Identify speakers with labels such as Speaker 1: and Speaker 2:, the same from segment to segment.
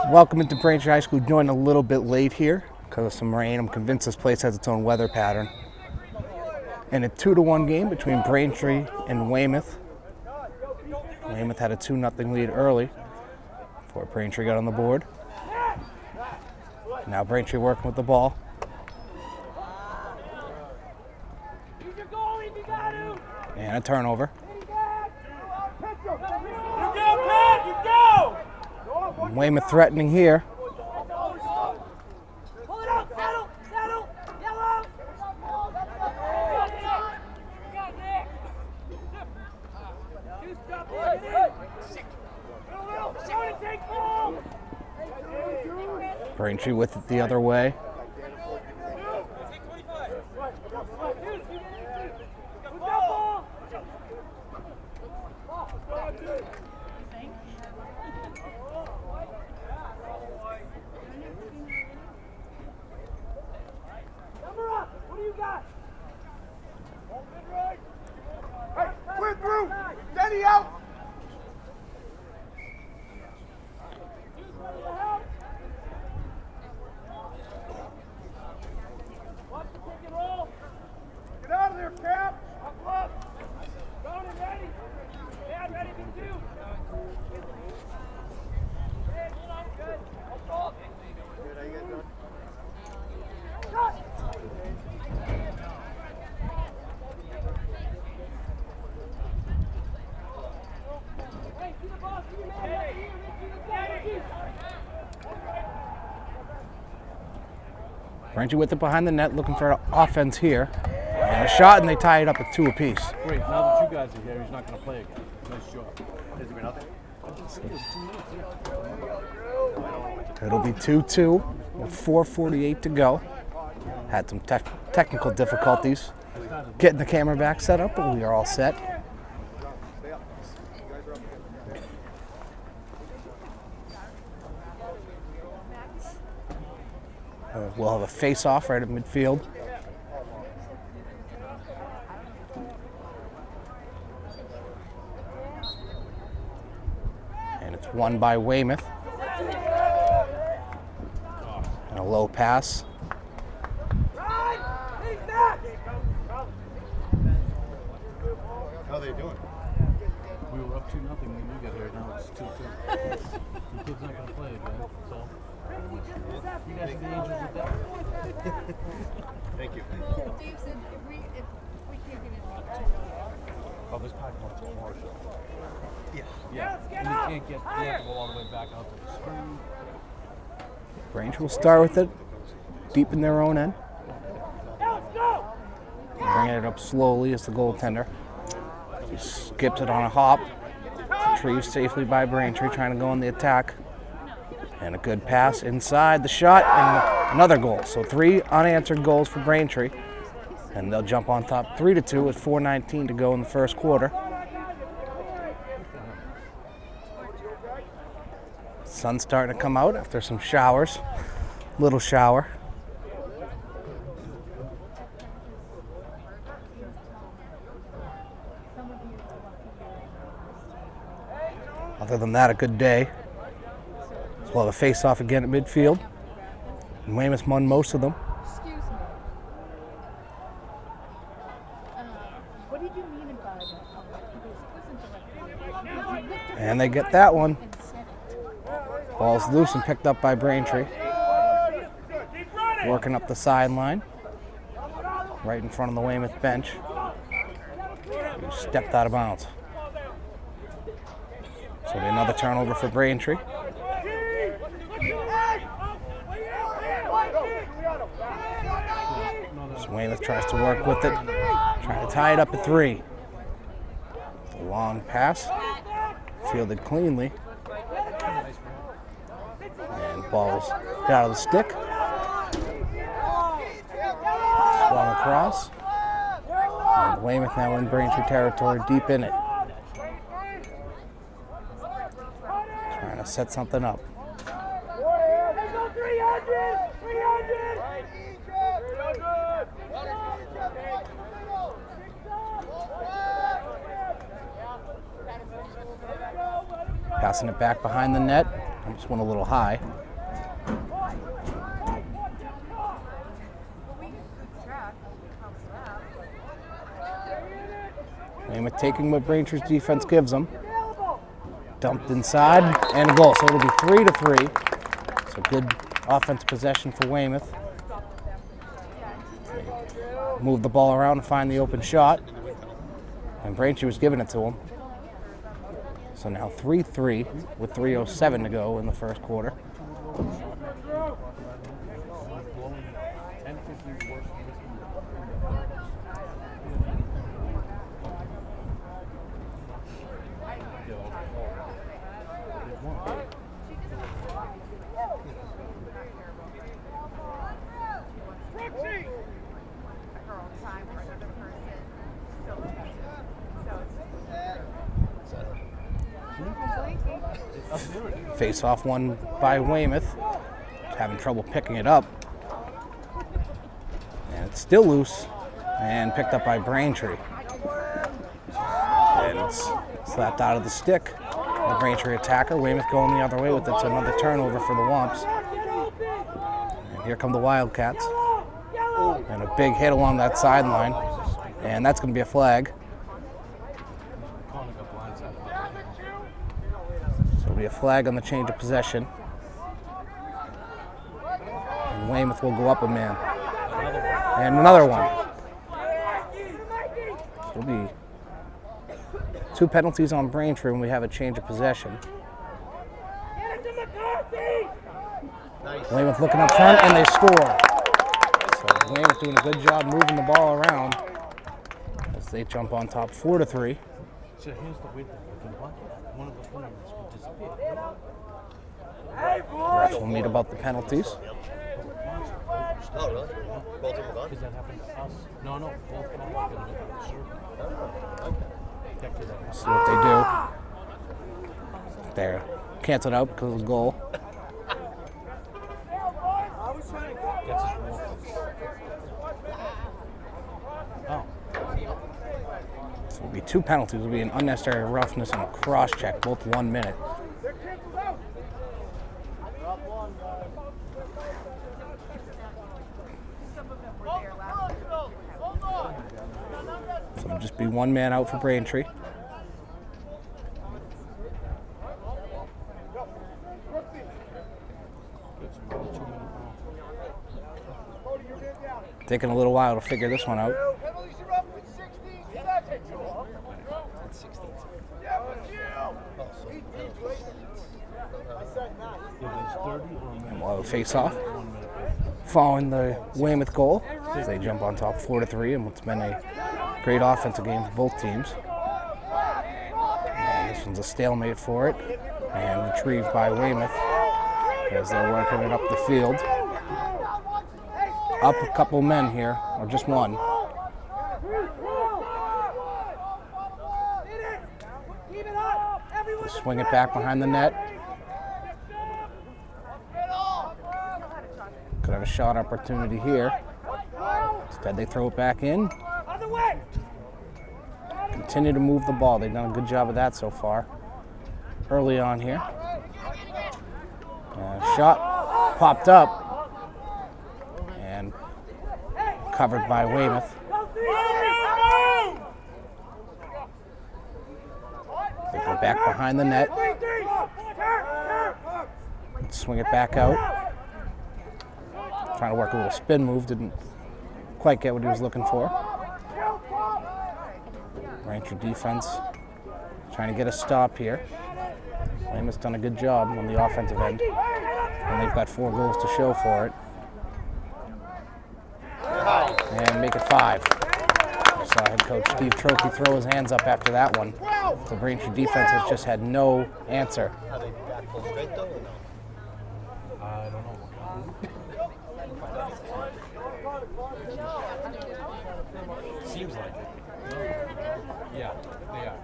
Speaker 1: Welcome into Braintree High School. Joined a little bit late here because of some rain. I'm convinced this place has its own weather pattern. And a 2-1 game between Braintree and Weymouth. Weymouth had a 2-0 lead early before Braintree got on the board. Now Braintree working with the ball. And a turnover. And Weymouth threatening here. Braintree with it the other way.
Speaker 2: What do you got? Hey, clear through! Steady out! Get out of there, Cap! Up, up! Going and ready! Yeah, ready to do! Good. Up, up! Good, how you guys doing?
Speaker 1: Braintree with it behind the net, looking for offense here. And a shot, and they tie it up at 2 apiece.
Speaker 3: Great, now that you guys are here, he's not going to play again. Nice job. Has it been nothing?
Speaker 1: It'll be 2-2 with 4:48 to go. Had some technical difficulties getting the camera back set up, but we are all set. We'll have a face-off right at midfield. And it's won by Weymouth. And a low pass.
Speaker 2: How are they doing?
Speaker 3: We were up 2-0 when you got here. Now it's 2-2. The kid's not going to play again. So you guys are the angels with that.
Speaker 2: Thank you.
Speaker 4: Dave said if we can't get it.
Speaker 3: Oh, this pipeline is commercial. Yeah. And you can't get, you have to go all the way back out to the screen.
Speaker 1: Braintree will start with it deep in their own end. Bringing it up slowly as the goaltender. He skips it on a hop. Retrieved safely by Braintree, trying to go on the attack. And a good pass inside the shot, and another goal. So 3 unanswered goals for Braintree. And they'll jump on top 3-2 with 4:19 to go in the first quarter. Sun's starting to come out after some showers. Little shower. Other than that, a good day. So we'll have a face-off again at midfield. And Weymouth won most of them.
Speaker 4: Excuse me. What did you mean by that?
Speaker 1: And they get that one. Ball's loose and picked up by Braintree. Working up the sideline. Right in front of the Weymouth bench. He stepped out of bounds. So it'll be another turnover for Braintree. So Weymouth tries to work with it. Trying to tie it up at 3. A long pass. Fielded cleanly. And ball's out of the stick. Swung across. And Weymouth now in Braintree territory, deep in it. Trying to set something up. Passing it back behind the net. Just went a little high. Weymouth taking what Braintree's defense gives them. Dumped inside and a goal. So it'll be 3-3. So good offensive possession for Weymouth. Move the ball around and find the open shot. And Braintree was giving it to him. So now 3-3 with 3:07 to go in the first quarter. Face off one by Weymouth. Having trouble picking it up. And it's still loose and picked up by Braintree. And it's slapped out of the stick. The Braintree attacker. Weymouth going the other way with it. It's another turnover for the Wamps. And here come the Wildcats. And a big hit along that sideline. And that's going to be a flag. So it'll be a flag on the change of possession. And Weymouth will go up a man. And another one. So it'll be 2 penalties on Braintree when we have a change of possession. Weymouth looking up front and they score. So Weymouth doing a good job moving the ball around as they jump on top 4-3.
Speaker 3: So here's the weird thing. One of the players would disappear.
Speaker 1: Refs will meet about the penalties.
Speaker 5: Oh, really? Both of them are gone?
Speaker 3: Does that happen to us? No, both of them are going to go to the circle.
Speaker 1: Let's see what they do. There. Canceled out because of the goal.
Speaker 3: Gets his wolf. Oh.
Speaker 1: So it'll be 2 penalties. It'll be an unnecessary roughness and a cross check, both 1 minute. So it'll just be 1 man out for Braintree. Taking a little while to figure this one out. And we'll have a face-off following the Weymouth goal as they jump on top 4-3 in what's been a great offensive game for both teams. And this one's a stalemate for it and retrieved by Weymouth as they're working it up the field. Up a couple men here, or just one. They swing it back behind the net. Could have a shot opportunity here. Instead they throw it back in. Continue to move the ball. They've done a good job of that so far. Early on here. Shot popped up. And covered by Weymouth. They go back behind the net. Swing it back out. Trying to work a little spin move. Didn't quite get what he was looking for. Braintree defense trying to get a stop here. Weymouth's done a good job on the offensive end. And they've got 4 goals to show for it. And make it 5. I saw head coach Steve Trokey throw his hands up after that one. The Braintree defense has just had no answer.
Speaker 5: Are they back full strength though or no?
Speaker 3: I don't know. Seems like it. Yeah, they are.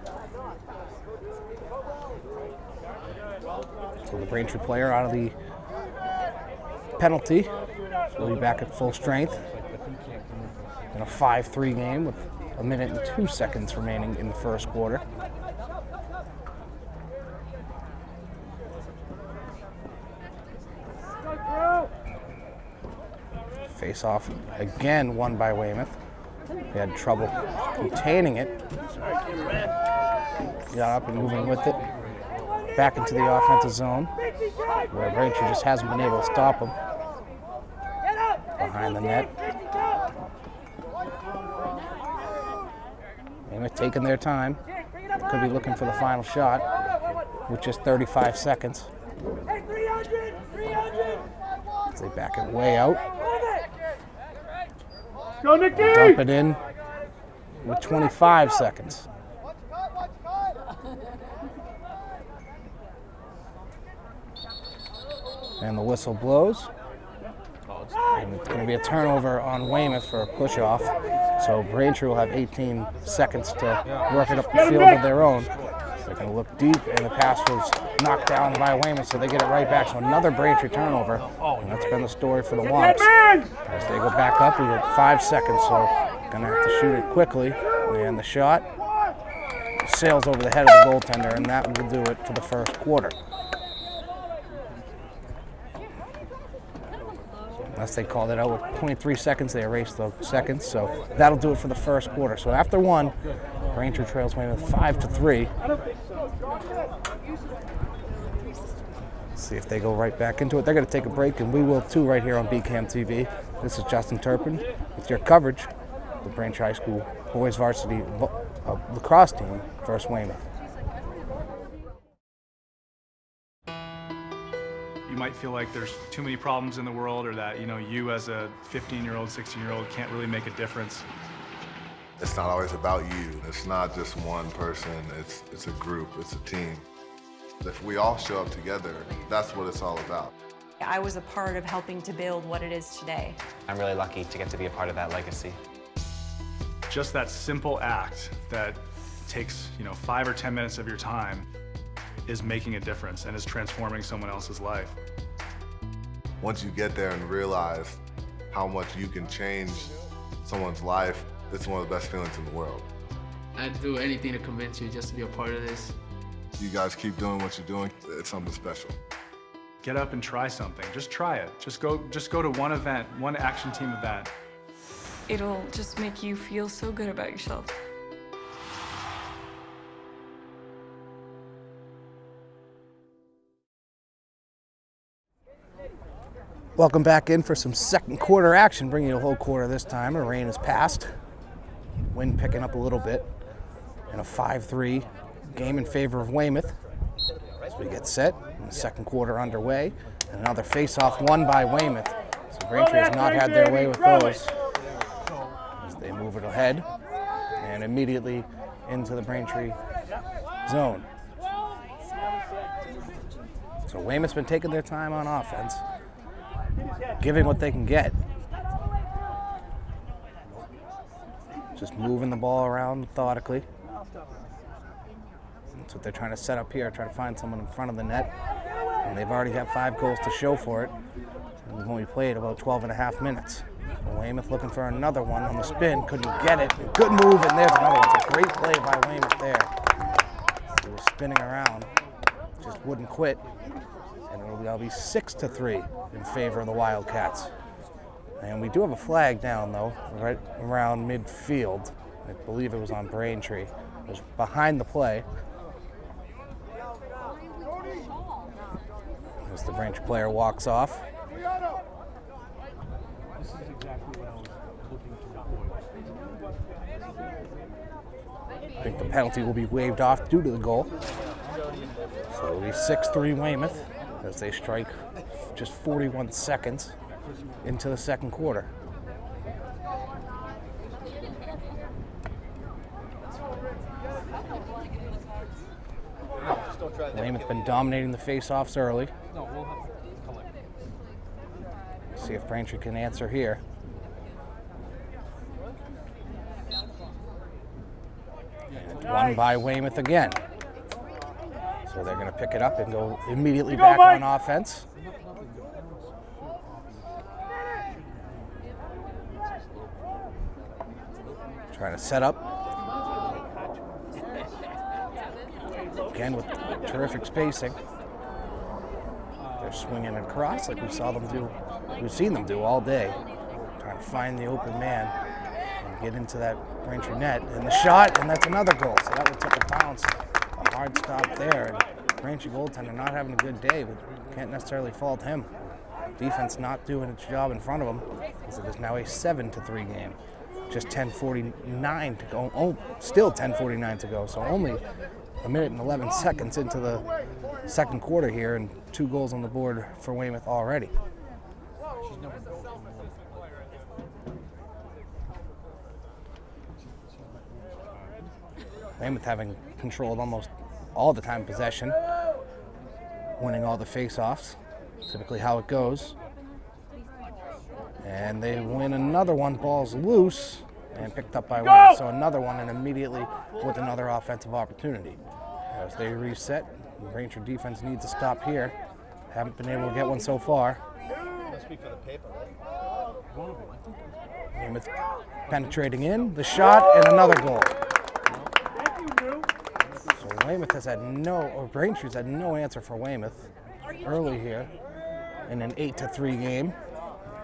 Speaker 1: So the Braintree player out of the penalty. So he'll be back at full strength in a 5-3 game with 1 minute and 2 seconds remaining in the first quarter. Face off again, won by Weymouth. They had trouble containing it. Got up and moving with it. Back into the offensive zone, where Braintree just hasn't been able to stop them. Behind the net. Weymouth taking their time. Could be looking for the final shot with just 35 seconds. As they back it way out.
Speaker 2: Go, Nicky!
Speaker 1: Dump it in with 25 seconds. And the whistle blows. And it's going to be a turnover on Weymouth for a push-off. So Braintree will have 18 seconds to work it up the field of their own. They're going to look deep, and the pass was knocked down by Weymouth, so they get it right back. So another Braintree turnover, and that's been the story for the Wamps. As they go back up, we get 5 seconds, so going to have to shoot it quickly. And the shot sails over the head of the goaltender, and that will do it for the first quarter. Unless they called it out with 0.3 seconds, they erased the seconds, so that'll do it for the first quarter. So after one, Braintree trails Weymouth 5-3. See if they go right back into it. They're going to take a break, and we will too right here on BCAM TV. This is Justin Turpin with your coverage of the Braintree High School boys varsity lacrosse team versus Weymouth.
Speaker 6: You might feel like there's too many problems in the world, or that, you as a 15-year-old, 16-year-old can't really make a difference.
Speaker 7: It's not always about you. It's not just one person. It's a group. It's a team. If we all show up together, that's what it's all about.
Speaker 8: I was a part of helping to build what it is today.
Speaker 9: I'm really lucky to get to be a part of that legacy.
Speaker 6: Just that simple act that takes, 5 or 10 minutes of your time is making a difference and is transforming someone else's life.
Speaker 7: Once you get there and realize how much you can change someone's life, it's one of the best feelings in the world.
Speaker 10: I'd do anything to convince you just to be a part of this.
Speaker 7: You guys keep doing what you're doing. It's something special.
Speaker 6: Get up and try something. Just try it. Just go to one event, one action team event.
Speaker 11: It'll just make you feel so good about yourself.
Speaker 1: Welcome back in for some second quarter action, bringing you a whole quarter this time. The rain has passed, wind picking up a little bit, and a 5-3 game in favor of Weymouth. As we get set, and the second quarter underway, and another face-off won by Weymouth. So Braintree has not had their way with those as they move it ahead and immediately into the Braintree zone. So Weymouth's been taking their time on offense, giving what they can get. Just moving the ball around methodically. That's what they're trying to set up here, try to find someone in front of the net. And they've already got 5 goals to show for it. And we've only played about 12 and a half minutes. Weymouth looking for another one on the spin, couldn't get it. Good move, and there's another one. It's a great play by Weymouth there. He was spinning around, just wouldn't quit. And it'll be 6-3 in favor of the Wildcats. And we do have a flag down, though, right around midfield. I believe it was on Braintree. It was behind the play. As the Braintree player walks off.
Speaker 3: This is exactly what I was looking to avoid.
Speaker 1: I think the penalty will be waved off due to the goal. So it'll be 6-3 Weymouth as they strike just 41 seconds into the second quarter. Weymouth been dominating the face-offs early. See if Braintree can answer here. And it's won by Weymouth again. So they're going to pick it up and go immediately back on offense. Trying to set up. Again with terrific spacing. They're swinging it across like we saw them do. We've seen them do all day. trying to find the open man and get into that Braintree net. And the shot, and that's another goal. So that one took a bounce. A hard stop there. And Braintree goaltender not having a good day, but can't necessarily fault him. Defense not doing its job in front of him, as it is now a 7-3 game. Just 10:49 to go. Oh, still 10:49 to go. So only a minute and 11 seconds into the second quarter here, and 2 goals on the board for Weymouth already. Weymouth having controlled almost all the time possession, winning all the face-offs, typically how it goes. And they win another one, ball's loose, and picked up by Weymouth. So another one, and immediately with another offensive opportunity. As they reset, the Braintree defense needs to stop here. Haven't been able to get one so far. Weymouth penetrating in, the shot, and another goal. So Weymouth has had Braintree's had no answer for Weymouth early here in an 8-3 game.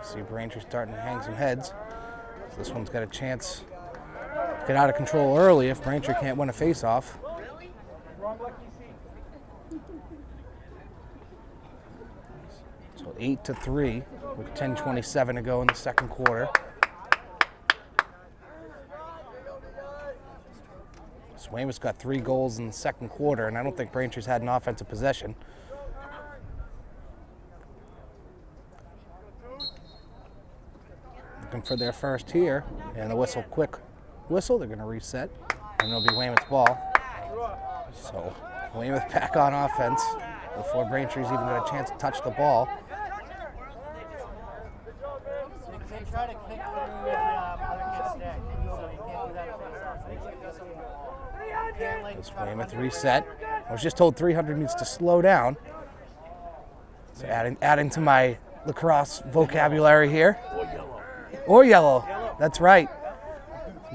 Speaker 1: See Braintree starting to hang some heads. So this one's got a chance to get out of control early if Braintree can't win a face-off. So 8-3 with 10:27 to go in the second quarter. So Weymouth's got 3 goals in the second quarter, and I don't think Braintree's had an offensive possession. Looking for their first here, and a quick whistle. They're going to reset, and it'll be Weymouth's ball. So Weymouth back on offense before Braintree's even got a chance to touch the ball. This Weymouth reset. I was just told 300 needs to slow down. So adding to my lacrosse vocabulary here. Or yellow. That's right.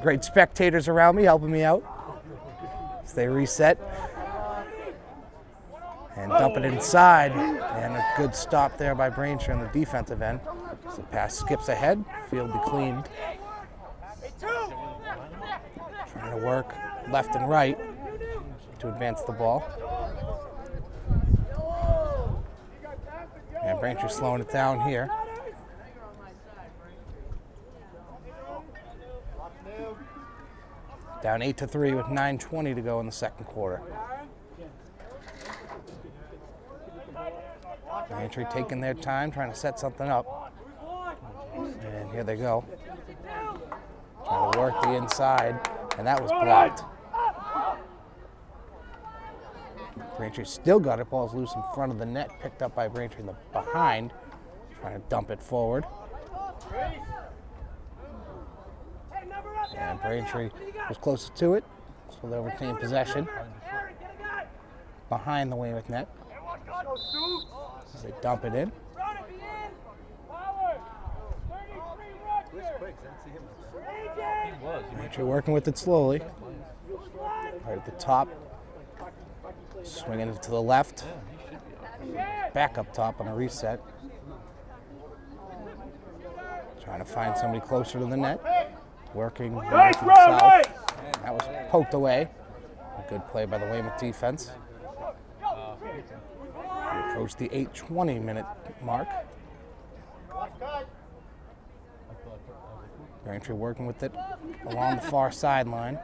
Speaker 1: Great spectators around me helping me out. As they reset. And dump it inside. And a good stop there by Braintree on the defensive end. So the pass skips ahead. Field be cleaned. Trying to work left and right to advance the ball. And Braintree slowing it down here. Down 8-3 with 9:20 to go in the second quarter. Braintree taking their time, trying to set something up. And here they go. Trying to work the inside, and that was blocked. Braintree still got it. Ball's loose in front of the net, picked up by Braintree in the behind. Trying to dump it forward. And Braintree was closest to it, so they'll retain possession behind the Weymouth net. As they dump it in. Braintree working with it slowly. Right at the top. Swinging it to the left. Back up top on a reset. Trying to find somebody closer to the net. Working south. That was poked away. A good play by the Weymouth defense. We approach the 8:20 minute mark. Braintree working with it along the far sideline.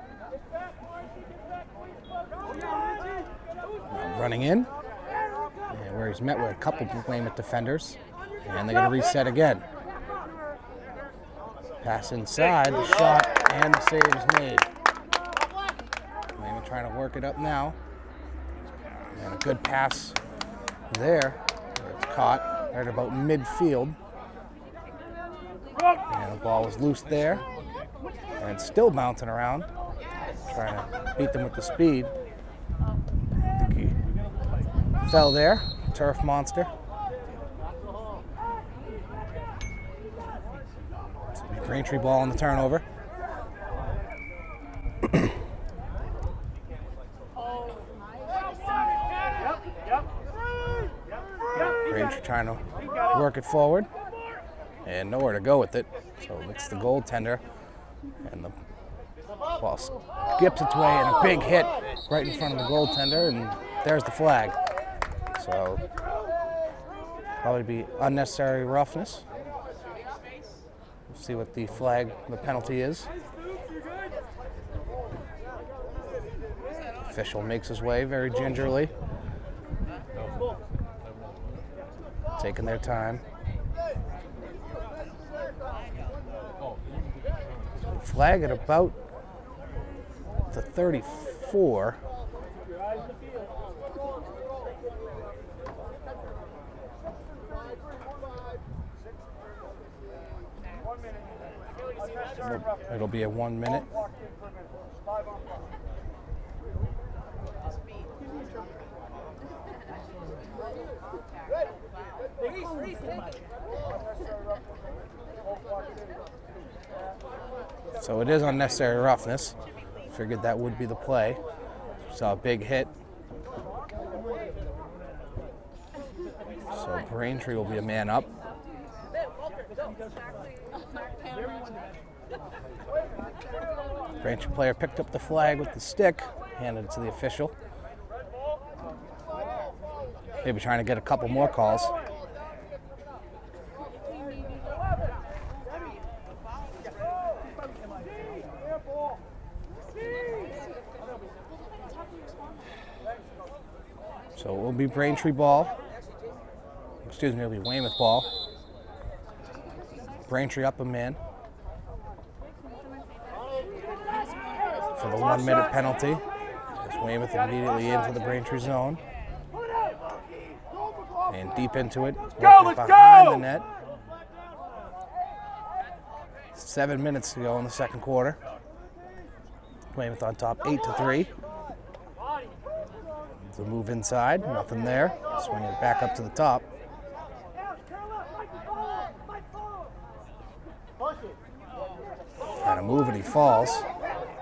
Speaker 1: Running in, and where he's met with a couple of Weymouth defenders, and they're going to reset again. Pass inside, the shot, and the save is made. Weymouth trying to work it up now, and a good pass there. It's caught right about midfield, and the ball was loose there, and it's still bouncing around, trying to beat them with the speed. Fell there, turf monster. Braintree ball on the turnover. Braintree trying to work it forward. and nowhere to go with it. So it's the goaltender, and the ball skips its way, and a big hit right in front of the goaltender, and there's the flag. So probably be unnecessary roughness. We'll see what the penalty is. Official makes his way very gingerly, taking their time. Flag at about the 34. It'll be a 1 minute. So it is unnecessary roughness. Figured that would be the play. Saw a big hit. So Braintree will be a man up. Braintree player picked up the flag with the stick, handed it to the official. Maybe trying to get a couple more calls. So it will be Braintree ball. Excuse me, it'll be Weymouth ball. Braintree up a man for the 1 minute penalty. As Weymouth immediately into the Braintree zone. And deep into it, working behind the net. 7 minutes to go in the second quarter. Weymouth on top 8-3. The move inside, nothing there. Swinging it back up to the top. Trying to move and he falls,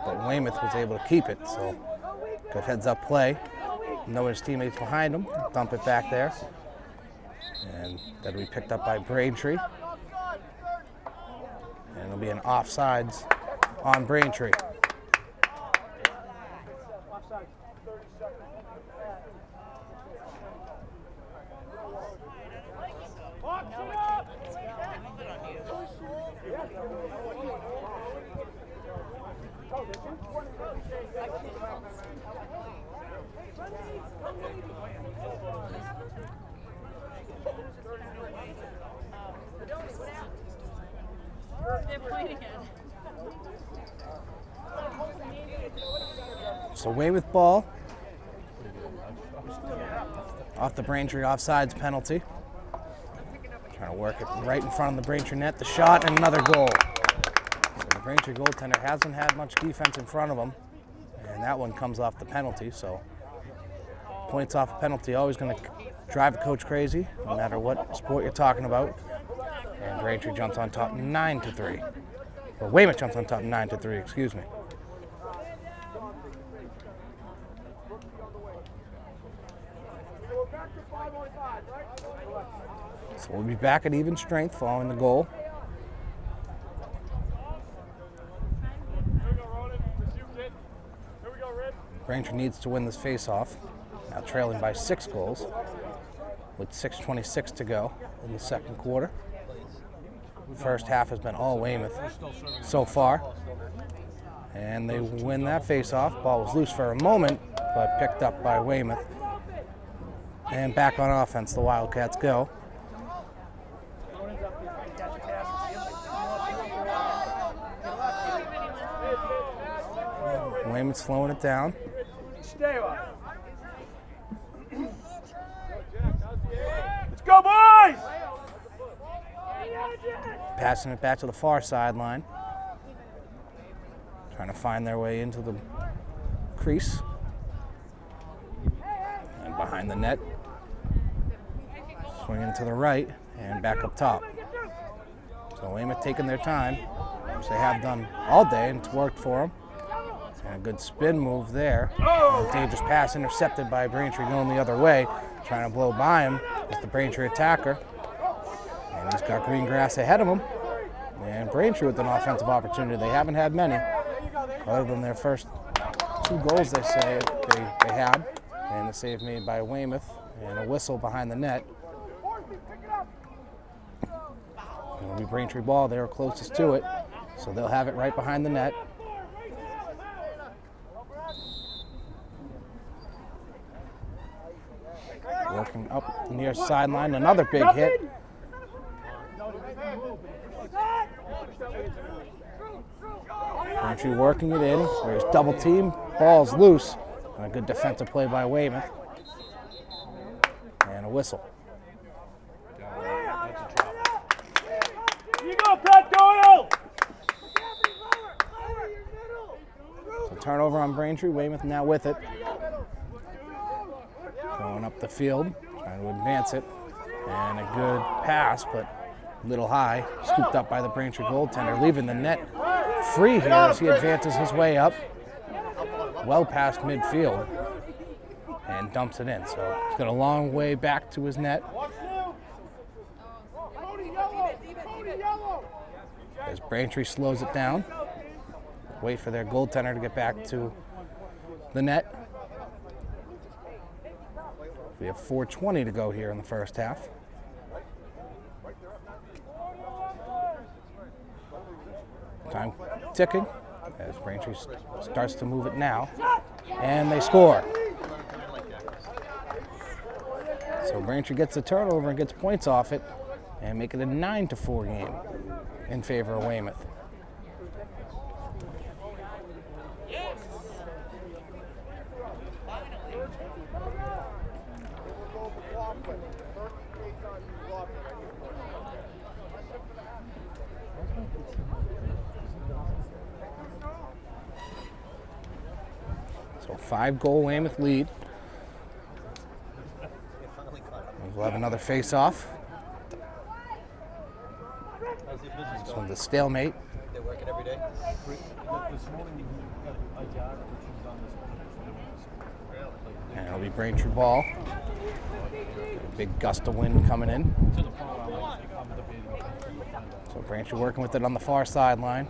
Speaker 1: but Weymouth was able to keep it, so good heads up play. Know his teammates behind him, dump it back there. And that'll be picked up by Braintree. And it'll be an offsides on Braintree. So Weymouth ball off the Braintree offsides penalty. Trying to work it right in front of the Braintree net. The shot and another goal. So the Braintree goaltender hasn't had much defense in front of him, and that one comes off the penalty. So points off a penalty always going to drive a coach crazy, no matter what sport you're talking about. And Braintree jumps on top 9-3. Or Weymouth jumps on top 9-3, excuse me. So we'll be back at even strength following the goal. Braintree needs to win this face-off. Now trailing by 6 goals with 6:26 to go in the second quarter. First half has been all Weymouth so far. And they win that face-off. Ball was loose for a moment, but picked up by Weymouth. And back on offense, the Wildcats go. Weymouth's slowing it down.
Speaker 2: Let's go, boys!
Speaker 1: Passing it back to the far sideline. Trying to find their way into the crease. And behind the net. Swinging to the right and back up top. So Weymouth taking their time, which they have done all day, and it's worked for them. And a good spin move there. A dangerous pass intercepted by Braintree going the other way. Trying to blow by him is the Braintree attacker. And He's got green grass ahead of him. And Braintree with an offensive opportunity. They haven't had many, other than their first 2 goals they had. And the save made by Weymouth and a whistle behind the net. It'll be Braintree ball. They're closest to it, so they'll have it right behind the net. Working up the near sideline, another big hit. Braintree working it in. There's double team, ball's loose, and a good defensive play by Weymouth. And a whistle.
Speaker 2: You go, Pat Doyle!
Speaker 1: So turnover on Braintree. Weymouth now with it. Going up the field, trying to advance it. And a good pass, but a little high. Scooped up by the Braintree goaltender, leaving the net free here as he advances his way up. Well past midfield. And dumps it in. So he's got a long way back to his net. As Braintree slows it down. Wait for their goaltender to get back to the net. We have 4:20 to go here in the first half. Time ticking as Braintree starts to move it now. And they score. So Braintree gets the turnover and gets points off it and make it a 9-4 game in favor of Weymouth. So 5-goal Weymouth lead. We'll have another face-off. This one's a stalemate.
Speaker 5: They're working every day.
Speaker 1: And it'll be Braintree ball. A big gust of wind coming in. So Braintree working with it on the far sideline.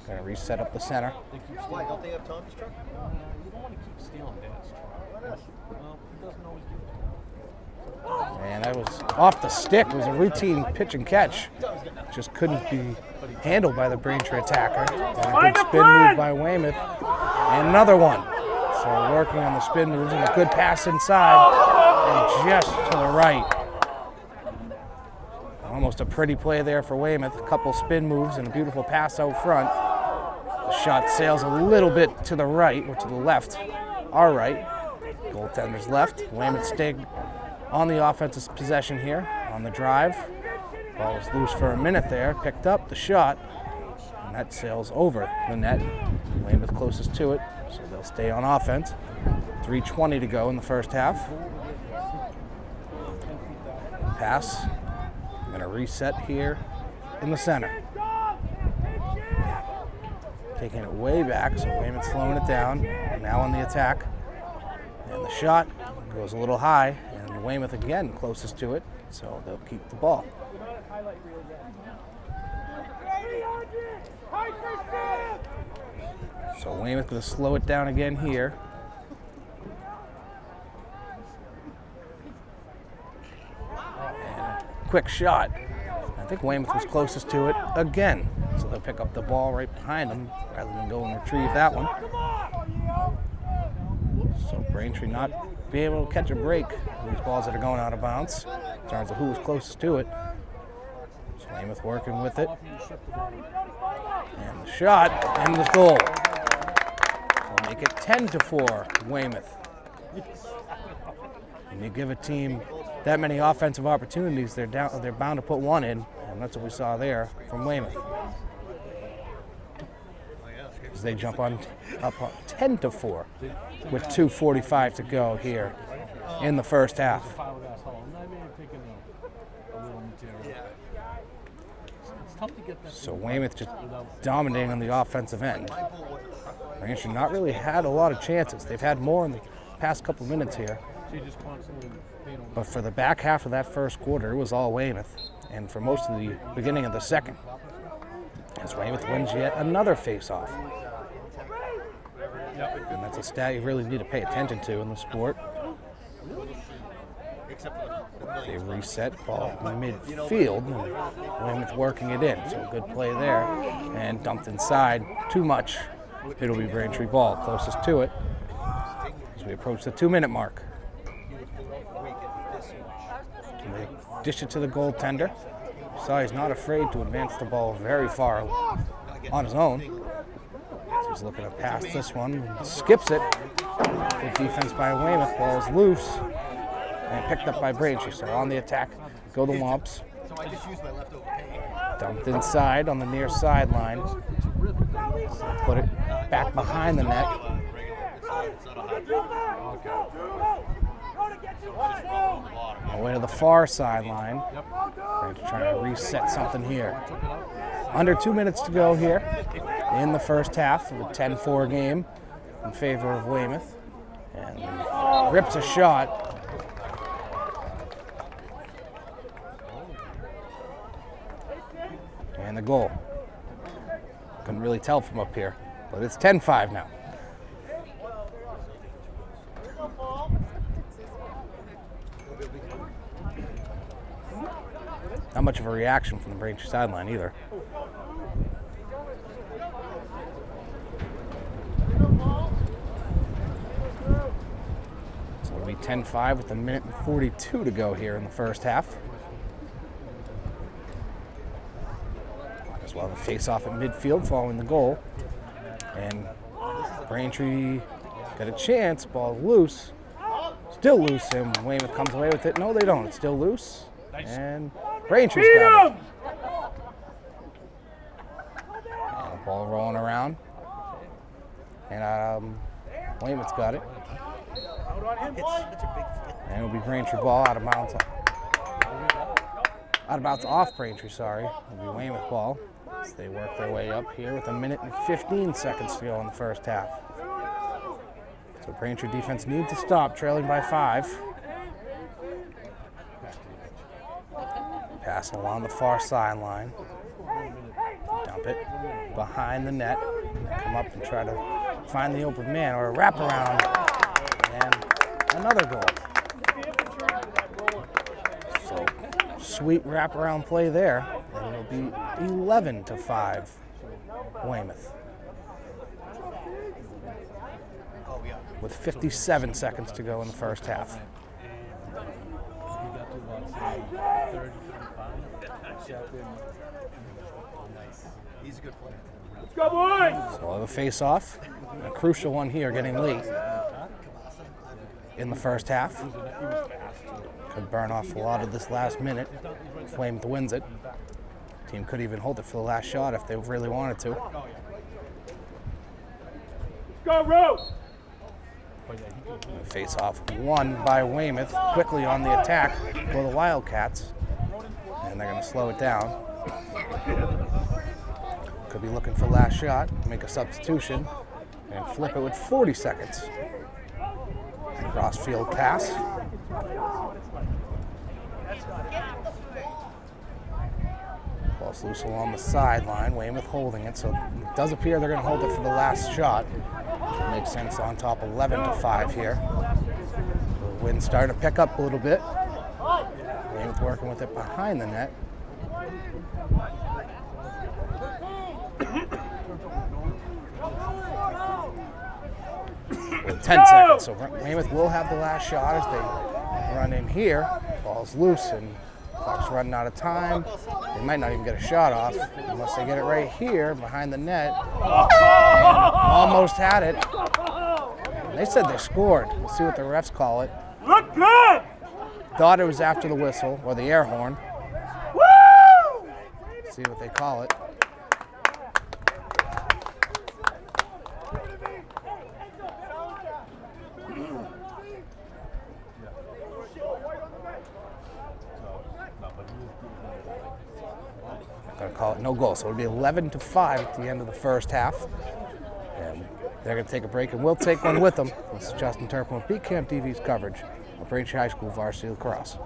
Speaker 1: Gonna reset up the center.
Speaker 5: Why, don't they have Tommy's truck?
Speaker 3: You don't want to keep stealing Dad's truck. Well, he doesn't always do it.
Speaker 1: And that was off the stick. It was a routine pitch and catch. Just couldn't be handled by the Braintree attacker. And a good spin move by Weymouth. And another one. So working on the spin moves and a good pass inside. And just to the right. Almost a pretty play there for Weymouth. A couple spin moves and a beautiful pass out front. The shot sails a little bit to the right, or to the left. Our right. Goaltender's left. Weymouth stayed on the offensive possession here on the drive. Ball was loose for a minute there. Picked up the shot. And that sails over the net. Weymouth closest to it, so they'll stay on offense. 3:20 to go in the first half. Pass. Going to reset here in the center. Taking it way back, so Weymouth slowing it down. Now on the attack. And the shot goes a little high, and Weymouth again closest to it, so they'll keep the ball. So Weymouth going to slow it down again here. And a quick shot. I think Weymouth was closest to it again. So they'll pick up the ball right behind them rather than go and retrieve that one. So Braintree not being able to catch a break on these balls that are going out of bounds in terms of who was closest to it. So Weymouth working with it. And the shot and the goal. So make it 10-4 Weymouth. And you give a team that many offensive opportunities, they're bound to put one in, and that's what we saw there from Weymouth. As they jump on up on 10-4 with 2:45 to go here in the first half. So Weymouth just dominating on the offensive end. Braintree not really had a lot of chances. They've had more in the past couple minutes here.
Speaker 3: She just constantly being
Speaker 1: But for the back half of that first quarter, it was all Weymouth. And for most of the beginning of the second, as Weymouth wins yet another face-off. And that's a stat you really need to pay attention to in the sport. They reset ball midfield, and Weymouth working it in. So a good play there, and dumped inside too much. It'll be Braintree ball, closest to it as we approach the 2-minute mark. And they dish it to the goaltender. So he's not afraid to advance the ball very far on his own. So he's looking to pass this one, skips it. Good defense by Weymouth, ball's loose. And picked up by Braintree. So on the attack go the Wamps. Dumped inside on the near sideline. So put it back behind the net. Away to the far sideline. Braintree trying to reset something here. Under 2 minutes to go here in the first half of a 10-4 game in favor of Weymouth. And rips a shot. And the goal. Couldn't really tell from up here, but it's 10-5 now. Not much of a reaction from the Braintree sideline either. So it'll be 10-5 with 1:42 to go here in the first half. As well, the face-off at midfield following the goal. And Braintree got a chance, ball loose. Still loose, and Weymouth comes away with it. No, they don't. It's still loose. And Braintree's got it. And the ball rolling around. And Weymouth's got it. And it'll be Braintree ball out of bounds. Out of bounds off Braintree, sorry. It'll be Weymouth ball. As they work their way up here with 1:15 to go in the first half. So Braintree defense needs to stop, trailing by 5. Pass along the far sideline. Dump it behind the net. Come up and try to find the open man or a wraparound. And another goal. So sweet wraparound play there. And it'll be 11-5 Weymouth. With 57 seconds to go in the first half.
Speaker 5: He's a good player.
Speaker 2: Let's go, boys!
Speaker 1: So we'll have a face-off. A crucial one here, getting late in the first half. Could burn off a lot of this last minute if Weymouth wins it. Team could even hold it for the last shot if they really wanted to.
Speaker 2: Go, Rose!
Speaker 1: Face-off won by Weymouth. Quickly on the attack for the Wildcats. And they're going to slow it down. Could be looking for last shot, make a substitution, and flip it with 40 seconds. Cross-field pass. Ball's loose along the sideline. Weymouth holding it, so it does appear they're going to hold it for the last shot. Makes sense on top 11-5 here. The wind starting to pick up a little bit. Weymouth working with it behind the net. With 10 seconds, so Weymouth will have the last shot as they run in here. Ball's loose and clock's running out of time. They might not even get a shot off unless they get it right here behind the net. And almost had it. They said they scored. We'll see what the refs call it.
Speaker 2: Look good!
Speaker 1: Thought it was after the whistle or the air horn. Woo! See what they call it. Going to call it no goal. So it'll be 11-5 at the end of the first half. And they're going to take a break, and we'll take one with them. This is Justin Turpin with Beat Camp TV's coverage Braintree High School varsity lacrosse.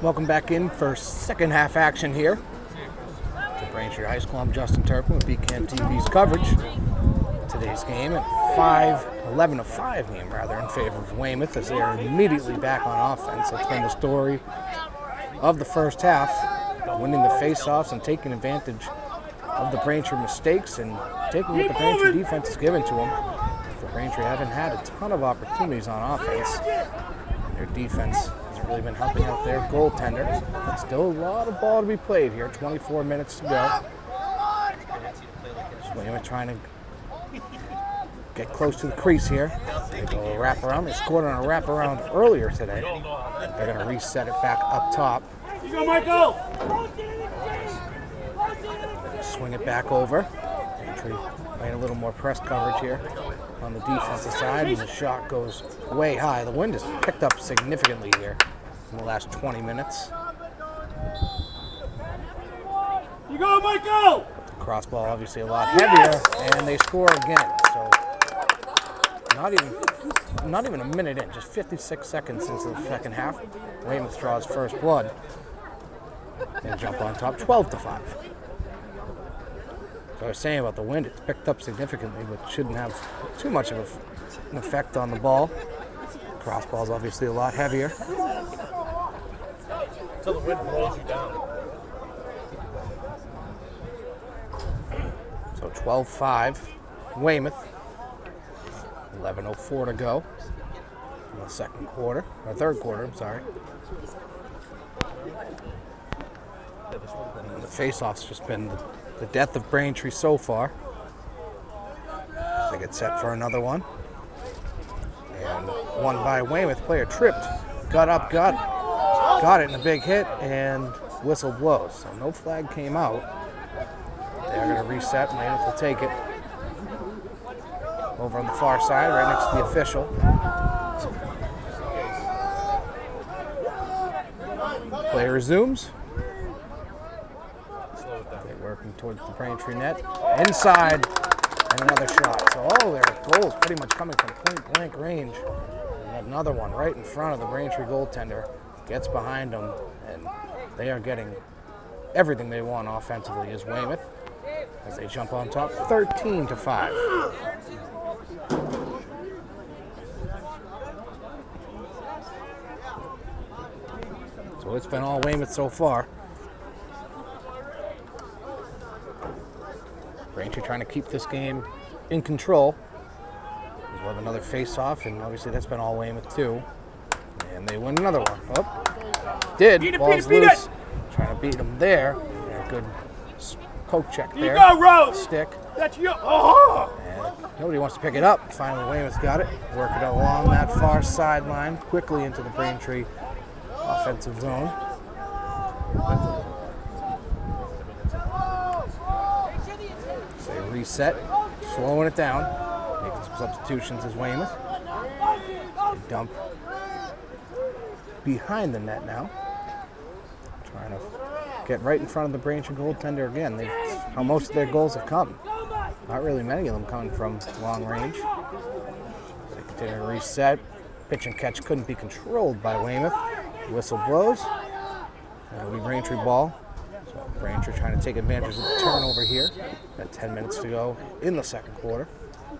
Speaker 1: Welcome back in for second half action here to Braintree High School. I'm Justin Turpin with BCAM TV's coverage. Today's game at 11-5 game rather in favor of Weymouth as they are immediately back on offense. That's been the story of the first half, winning the face-offs and taking advantage of the Braintree mistakes and taking what the Braintree defense has given to them. For Braintree haven't had a ton of opportunities on offense. Their defense has really been helping out their goaltender, but still a lot of ball to be played here. 24 minutes to go. Weymouth trying to get close to the crease here. They go a wraparound. They scored on a wraparound earlier today. They're going to reset it back up top.
Speaker 2: You go, Michael!
Speaker 1: Swing it back over. Braintree playing a little more press coverage here on the defensive side, and the shot goes way high. The wind has picked up significantly here in the last 20 minutes.
Speaker 2: You go, Michael!
Speaker 1: The crossball obviously a lot heavier, and they score again. So not even a minute in, just 56 seconds into the second half. Weymouth draws first blood and jump on top, 12-5. So I was saying about the wind, it's picked up significantly, but shouldn't have too much of an effect on the ball. Crossball's obviously a lot heavier.
Speaker 5: Until the wind blows you down.
Speaker 1: So 12-5, Weymouth. 11:04 to go in the third quarter, I'm sorry. And the face-off's just been the death of Braintree so far. They get set for another one. And one by Weymouth. Player tripped, got up, got it in a big hit, and whistle blows. So no flag came out. They're going to reset. Weymouth will take it. Over on the far side, right next to the official. Play resumes. They're working towards the Braintree net. Inside, and another shot. So all their goals pretty much coming from point-blank range. And another one right in front of the Braintree goaltender. Gets behind them, and they are getting everything they want offensively as Weymouth as they jump on top, 13-5. So it's been all Weymouth so far. Braintree trying to keep this game in control. We'll have another face-off, and obviously that's been all Weymouth too. And they win another one. Oh, ball's loose. Trying to beat them there. Yeah, good poke check there.
Speaker 2: You go, Rose!
Speaker 1: Stick.
Speaker 2: That's you. Oh!
Speaker 1: And nobody wants to pick it up. Finally, Weymouth got it. Work it along that far sideline, quickly into the Braintree offensive zone. So they reset, slowing it down, making some substitutions as Weymouth. They dump behind the net now, trying to get right in front of the Braintree goaltender again. How most of their goals have come. Not really many of them coming from long range. They continue to reset. Pitch and catch couldn't be controlled by Weymouth. Whistle blows. It'll be Braintree ball. So Braintree trying to take advantage of the turnover here. Got 10 minutes to go in the second quarter.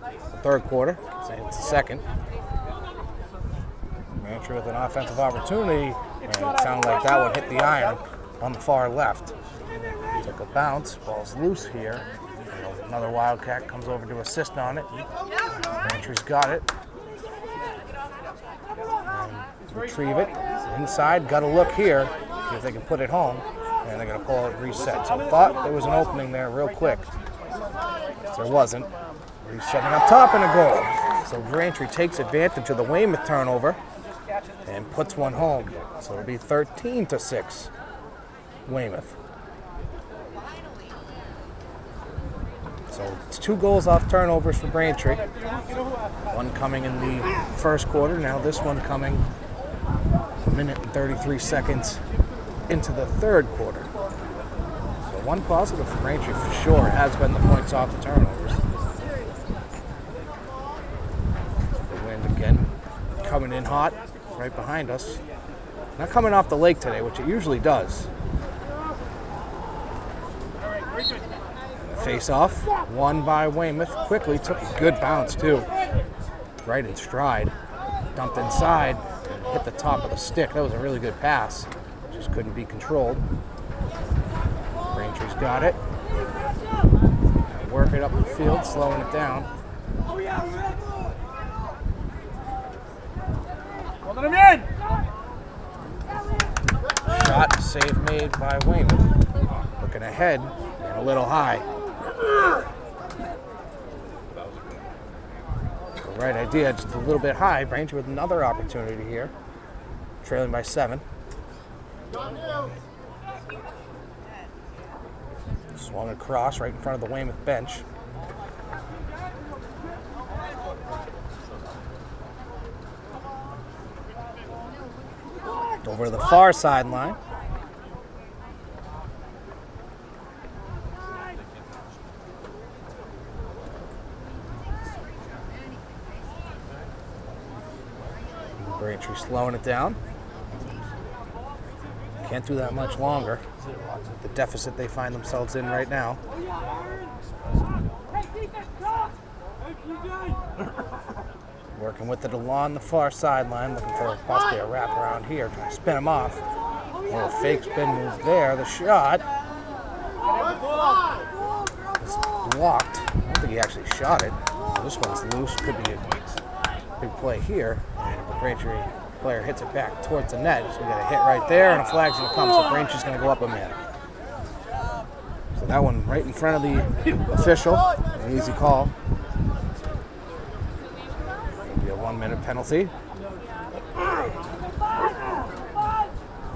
Speaker 1: The third quarter, say it's the second. Braintree with an offensive opportunity, and it sounded like that one hit the iron on the far left. Took a bounce, ball's loose here. And another Wildcat comes over to assist on it. Braintree's got it. And retrieve it. Inside, got to look here, see if they can put it home. And they're going to pull it reset. So thought there was an opening there real quick. There wasn't. Resetting up top and a goal. So Braintree takes advantage of the Weymouth turnover and puts one home. So it'll be 13-6, Weymouth. So it's 2 goals off turnovers for Braintree. One coming in the first quarter. Now this one coming 1 minute and 33 seconds into the third quarter. So one positive for Braintree for sure has been the points off the turnovers. The wind again coming in hot right behind us. Not coming off the lake today, which it usually does. Face off, won by Weymouth. Quickly took a good bounce too. Right in stride. Dumped inside and hit the top of the stick. That was a really good pass. Just couldn't be controlled. Braintree's got it. Work it up the field, slowing it down.
Speaker 2: Holding him in!
Speaker 1: Shot, save made by Weymouth. Looking ahead and a little high. The right idea, just a little bit high. Braintree with another opportunity here. Trailing by 7. Swung across right in front of the Weymouth bench. Over to the far sideline. Braintree slowing it down. Can't do that much longer. The deficit they find themselves in right now. Working with it along the far sideline, looking for possibly a wrap around here, trying to spin him off. A little fake spin move there. The shot is blocked. I don't think he actually shot it. This one's loose. Could be a big play here. And the Braintree player hits it back towards the net. So we got a hit right there, and a flag's going to come. So Braintree's going to go up a man. So that one right in front of the official. An easy call. Maybe a 1-minute penalty.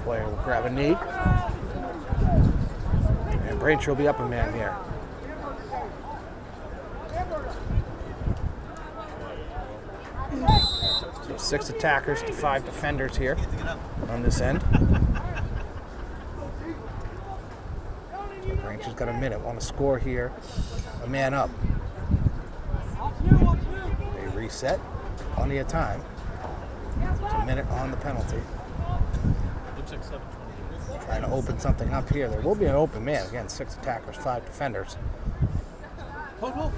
Speaker 1: Player will grab a knee. And Braintree will be up a man here. So 6 attackers to 5 defenders here on this end. Braintree's got a minute. Want to score here. A man up. They reset. Plenty of time. It's a minute on the penalty. Trying to open something up here. There will be an open man. Again, 6 attackers, 5 defenders. And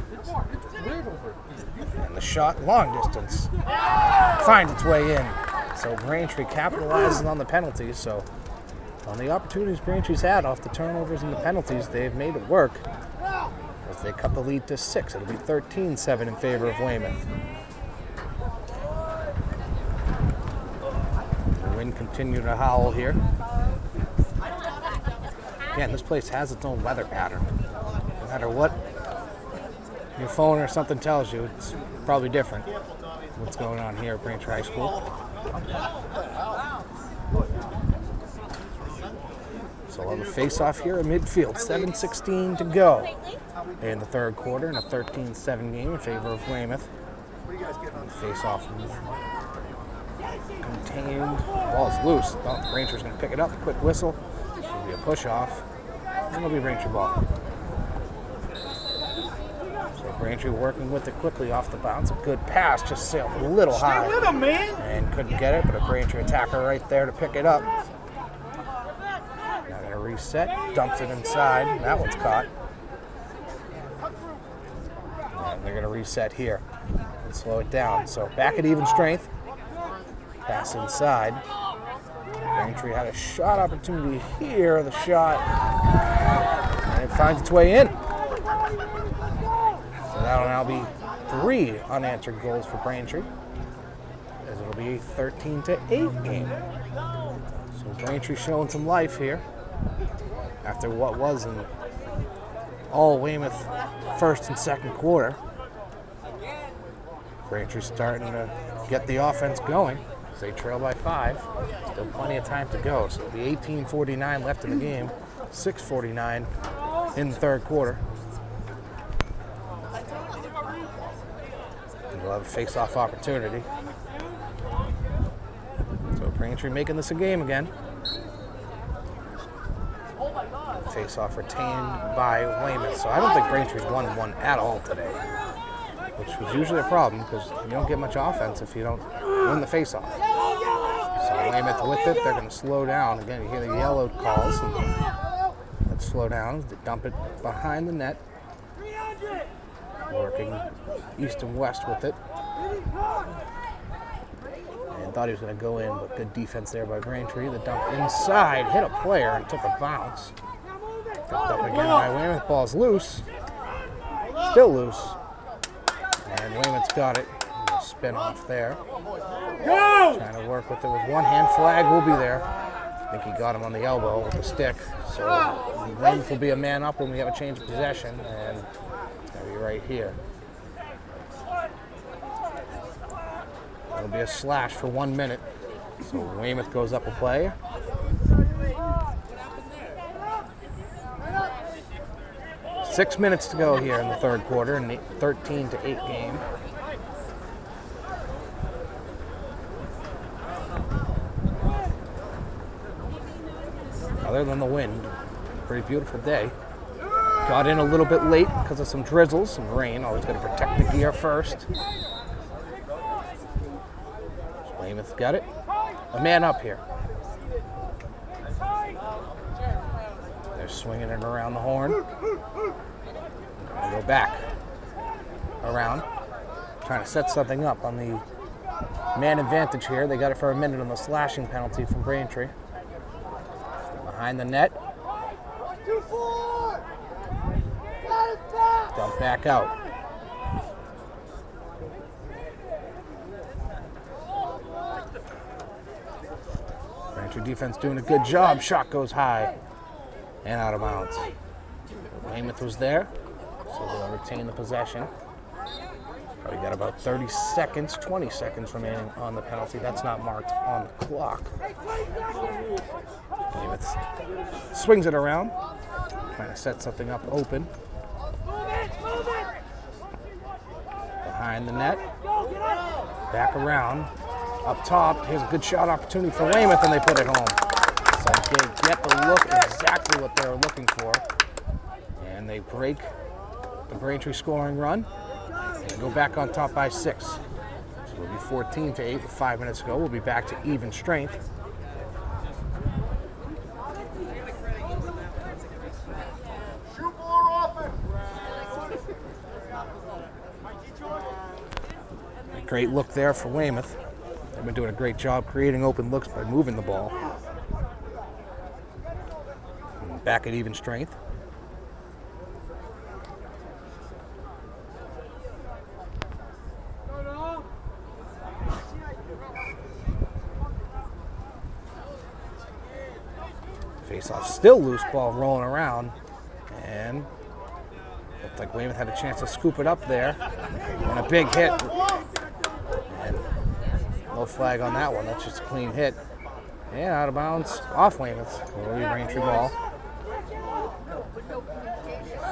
Speaker 1: the shot, long distance, finds its way in. So Braintree capitalizes on the penalties. So on the opportunities Braintree's had off the turnovers and the penalties, they've made it work. As they cut the lead to 6, it'll be 13-7 in favor of Weymouth. The wind continued to howl here. Again, this place has its own weather pattern. No matter what your phone or something tells you, it's probably different. What's going on here at Braintree High School. So we'll have a face-off here at midfield. 7:16 to go in the third quarter, and a 13-7 game in favor of Weymouth. Face-off contained. Ball's loose. Oh, Braintree's going to pick it up. Quick whistle. It'll be a push-off. And it'll be Braintree ball. Braintree working with it quickly off the bounce. A good pass, just sailed a little high.
Speaker 2: Stay with him, man.
Speaker 1: And couldn't get it, but a Braintree attacker right there to pick it up. Now gonna reset, dumps it inside. That one's caught. And they're gonna reset here and slow it down. So back at even strength. Pass inside. Braintree had a shot opportunity here. The shot finds its way in. So that'll now be 3 unanswered goals for Braintree, as it'll be a 13-8 game. So Braintree showing some life here after what was an all Weymouth first and second quarter. Braintree starting to get the offense going as they trail by 5. Still plenty of time to go. So it'll be 18:49 left in the game, 6:49 in the third quarter. And we'll have a face-off opportunity. So Braintree making this a game again. Face-off retained by Weymouth. So I don't think Braintree's won one at all today, which was usually a problem because you don't get much offense if you don't win the face-off. So Weymouth with it, they're going to slow down. Again, you hear the yellow calls. And let's slow down. They dump it behind the net. Working east and west with it. And thought he was going to go in, but good defense there by Braintree. The dump inside, hit a player and took a bounce. Picked up again by Weymouth. Ball's loose. Still loose. And Weymouth's got it. Spin off there. Trying to work with it with one hand. Flag will be there. I think he got him on the elbow with the stick. So Weymouth will be a man up when we have a change of possession. And it's going to be right here. It'll be a slash for 1 minute. So Weymouth goes up a play. Six minutes to go here in the third quarter in the 13-8 game. Other than the wind, pretty beautiful day. Got in a little bit late because of some drizzles, some rain. Always got to protect the gear first. Weymouth got it. A man up here. They're swinging it around the horn. Go back around, trying to set something up on the man advantage here. They got it for a minute on the slashing penalty from Braintree. Behind the net. Dump back out. Braintree defense doing a good job. Shot goes high and out of bounds. Weymouth was there, so they'll retain the possession. Probably got about 30 seconds, 20 seconds remaining on the penalty. That's not marked on the clock. Weymouth swings it around, trying to set something up open. Behind the net, back around, up top. Here's a good shot opportunity for Weymouth, and they put it home. So they get the look exactly what they were looking for. And they break the Braintree scoring run and go back on top by 6. So we'll be 14-8 with 5 minutes to go. We'll be back to even strength. A great look there for Weymouth. They've been doing a great job creating open looks by moving the ball. And back at even strength. Face-off still loose, ball rolling around, and looked like Weymouth had a chance to scoop it up there, and a big hit. And no flag on that one, that's just a clean hit. And out of bounds, off Weymouth. It'll be Braintree ball.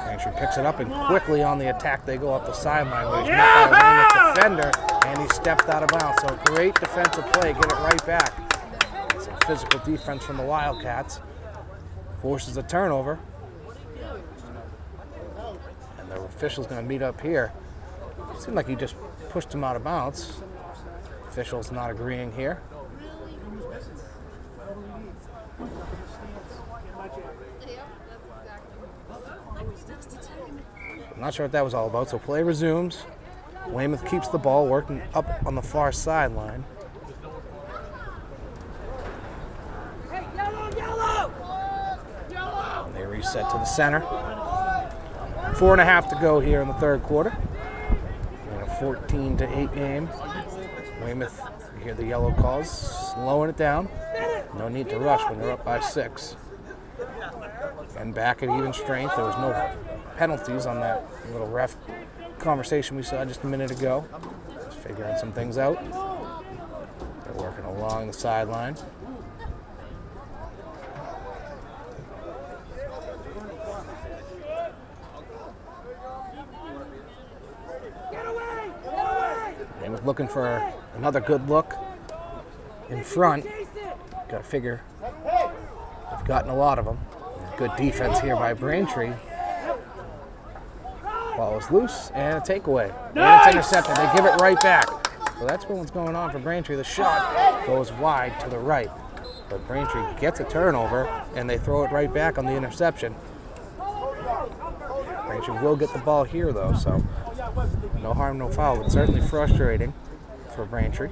Speaker 1: Braintree picks it up, and quickly on the attack they go up the sideline where he's met by a Weymouth defender, and he stepped out of bounds. So great defensive play, get it right back. Some physical defense from the Wildcats. Forces a turnover. And the official's going to meet up here. Seemed like he just pushed him out of bounds. Official's not agreeing here. I'm not sure what that was all about, so play resumes. Weymouth keeps the ball, working up on the far sideline. And they reset to the center. 4.5 to go here in the third quarter. In a 14-8 game. Weymouth, you hear the yellow calls, slowing it down. No need to rush when they're up by 6. And back at even strength. There was no penalties on that little ref conversation we saw just a minute ago. Just figuring some things out. They're working along the sideline. Weymouth looking for another good look in front. Got to figure they've gotten a lot of them. Good defense here by Braintree. Ball is loose and a takeaway. And it's intercepted. They give it right back. So that's what's going on for Braintree. The shot goes wide to the right. But Braintree gets a turnover and they throw it right back on the interception. Braintree will get the ball here though, so no harm, no foul, but certainly frustrating for Braintree.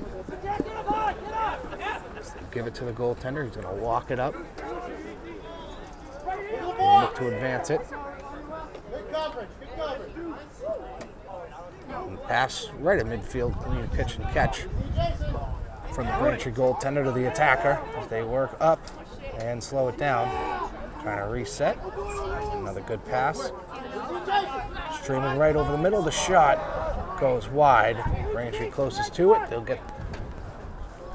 Speaker 1: So give it to the goaltender. He's going to walk it up. Look to advance it. And pass right at midfield, clean pitch and catch from the Braintree goaltender to the attacker as they work up and slow it down. Trying to reset. Another good pass. Streaming right over the middle. The shot goes wide. Braintree closest to it. They'll get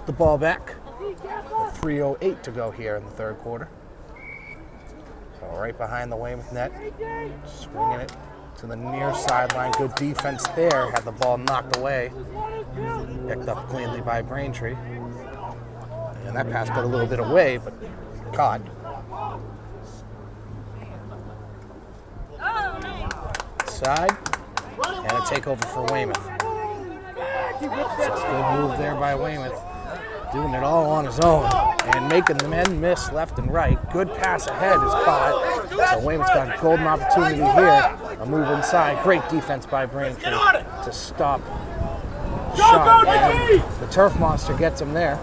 Speaker 1: the ball back. 3:08 to go here in the third quarter. So right behind the Weymouth net. Swinging it to the near sideline. Good defense there. Had the ball knocked away. Picked up cleanly by Braintree. And that pass got a little bit away, but caught. Side. And a takeover for Weymouth. So good move there by Weymouth. Doing it all on his own. And making the men miss left and right. Good pass ahead is caught. So Weymouth's got a golden opportunity here. A move inside. Great defense by Braintree to stop the shot. And the Turf Monster gets him there.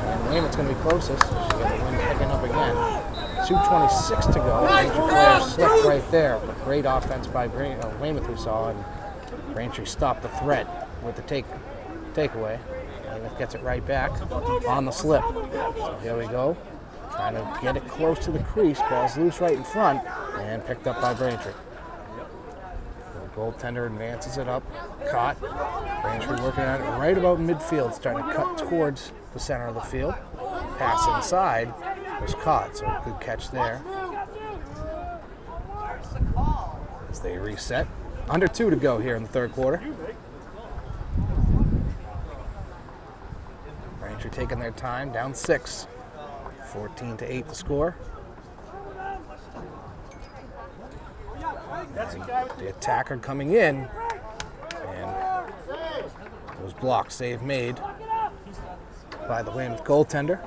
Speaker 1: And Weymouth's going to be closest. She's got the wind picking up again. 2:26 to go. Braintree player slipped right there. But great offense by Weymouth we saw. And Braintree stopped the threat with the takeaway. Weymouth gets it right back on the slip. So here we go. Trying to get it close to the crease. Ball's loose right in front and picked up by Braintree. The goaltender advances it up. Caught. Braintree working on it right about midfield. Starting to cut towards the center of the field. Pass inside was caught. So good catch there. As they reset. Under 2 to go here in the third quarter. Braintree taking their time, down 6. 14-8 the score. And the attacker coming in, and it was blocked, save made by the Weymouth goaltender.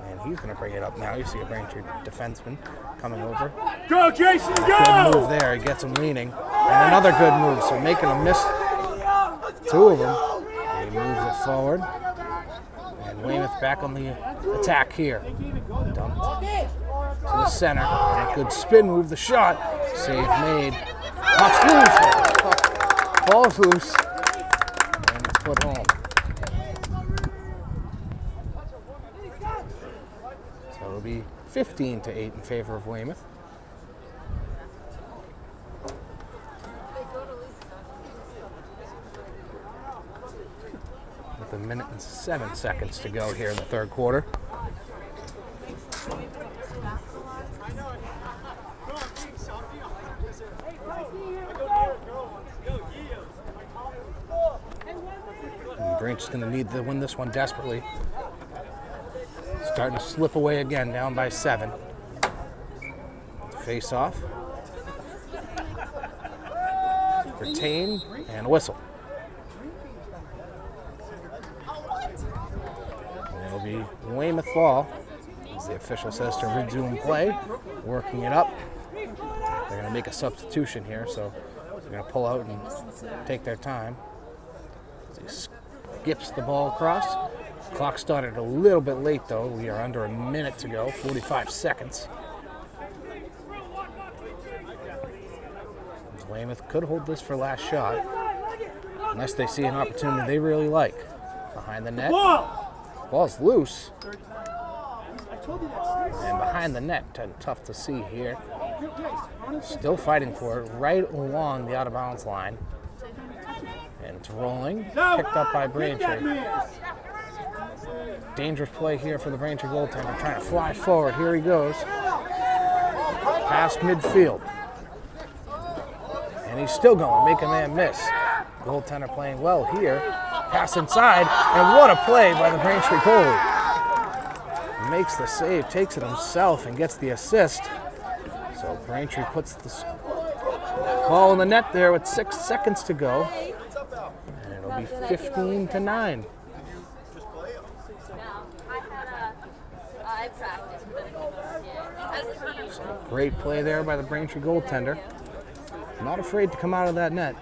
Speaker 1: And he's going to bring it up now. You see a Braintree defenseman coming over.
Speaker 2: Go, Jason, go!
Speaker 1: Good move there. He gets him leaning. And another good move. So making a miss. 2 of them. And he moves it forward. And Weymouth back on the attack here. Dumped to the center. And a good spin move. The shot. Save made. Puck's loose. Ball's loose. And it's put home. So it'll be 15-8 in favor of Weymouth. With 1 minute and 7 seconds to go here in the third quarter. Braintree's going to need to win this one desperately. Starting to slip away again, down by 7. Face off. Retain and a whistle. And it'll be Weymouth ball, as the official says, to resume play. Working it up. They're going to make a substitution here, so they're going to pull out and take their time. He skips the ball across. Clock started a little bit late though. We are under 1 minute to go, 45 seconds. Weymouth could hold this for last shot, unless they see an opportunity they really like. Behind the net. Ball's loose. And behind the net, tough to see here. Still fighting for it right along the out-of-bounds line. And it's rolling, picked up by Braintree. Dangerous play here for the Braintree goaltender, trying to fly forward. Here he goes. Past midfield. And he's still going, make a man miss. Goaltender playing well here. Pass inside, and what a play by the Braintree goalie. Makes the save, takes it himself, and gets the assist. So Braintree puts the ball in the net there with 6 seconds to go. And it'll be 15-9. So great play there by the Braintree goaltender. Not afraid to come out of that net.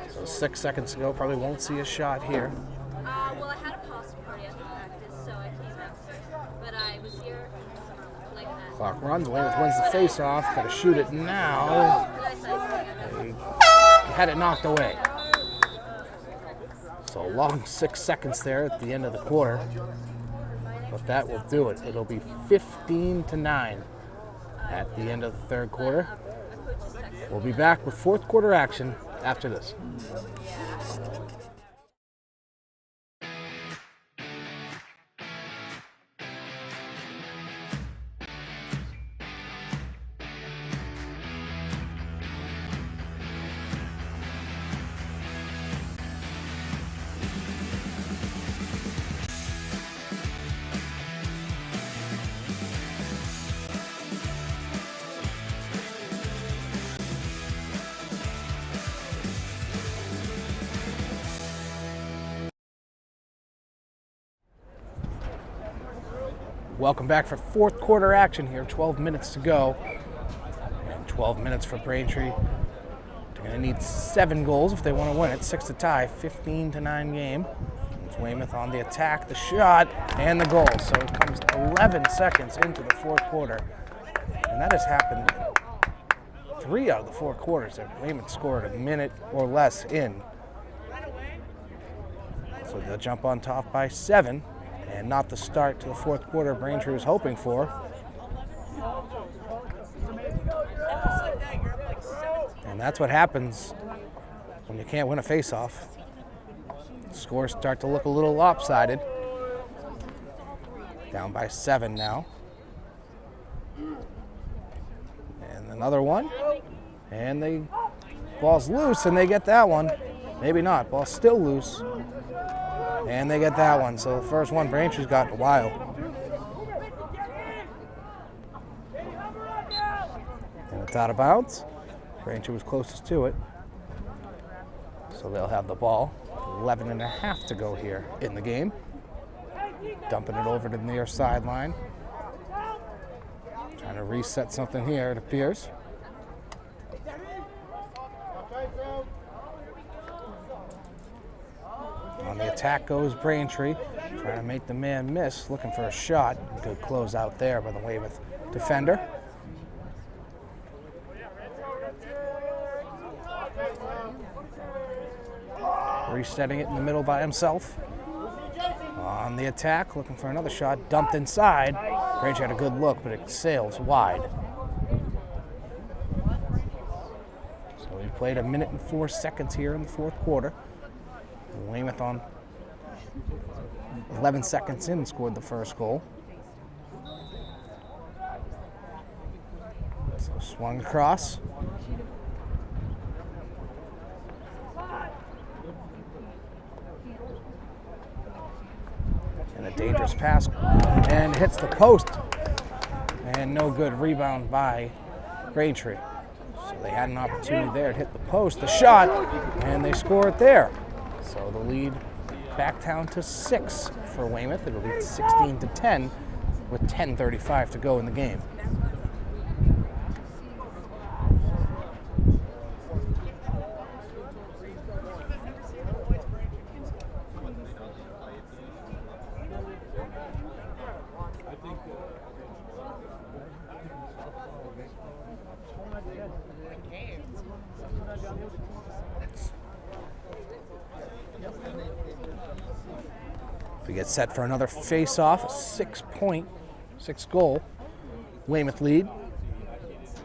Speaker 1: So 6 seconds to go, probably won't see a shot here.
Speaker 12: Well, I had a pasta party at the practice, so I came after. But I was here like that.
Speaker 1: Clock runs, Weymouth wins the face-off. Got to shoot it now. They had it knocked away. So a long 6 seconds there at the end of the quarter. But that will do it. It'll be 15-9 at the end of the third quarter. We'll be back with fourth quarter action after this. Welcome back for fourth quarter action here. 12 minutes to go. And 12 minutes for Braintree. They're going to need 7 goals if they want to win it. 6 to tie, 15-9 game. It's Weymouth on the attack, the shot, and the goal. So it comes 11 seconds into the fourth quarter. And that has happened 3 out of the 4 quarters that Weymouth scored a minute or less in. So they'll jump on top by 7. And not the start to the fourth quarter Braintree was hoping for. And that's what happens when you can't win a face-off. Scores start to look a little lopsided. Down by 7 now. And another one. And ball's loose, and they get that one. Maybe not. Ball's still loose. And they get that one. So the first one Braintree's got in a while. And it's out of bounds. Braintree was closest to it. So they'll have the ball. 11 and a half to go here in the game. Dumping it over to the near sideline. Trying to reset something here, it appears. On the attack goes Braintree, trying to make the man miss, looking for a shot. Good close out there by the Weymouth defender. Resetting it in the middle by himself. On the attack, looking for another shot, dumped inside. Braintree had a good look, but it sails wide. So we played 1 minute and 4 seconds here in the fourth quarter. Weymouth on 11 seconds in scored the first goal. So swung across. And a dangerous pass and hits the post. And no good rebound by Braintree. So they had an opportunity there to hit the post, the shot, and they score it there. So the lead back down to 6 for Weymouth. It'll be 16-10 with 10:35 to go in the game. We get set for another face-off, a 6-goal Weymouth lead.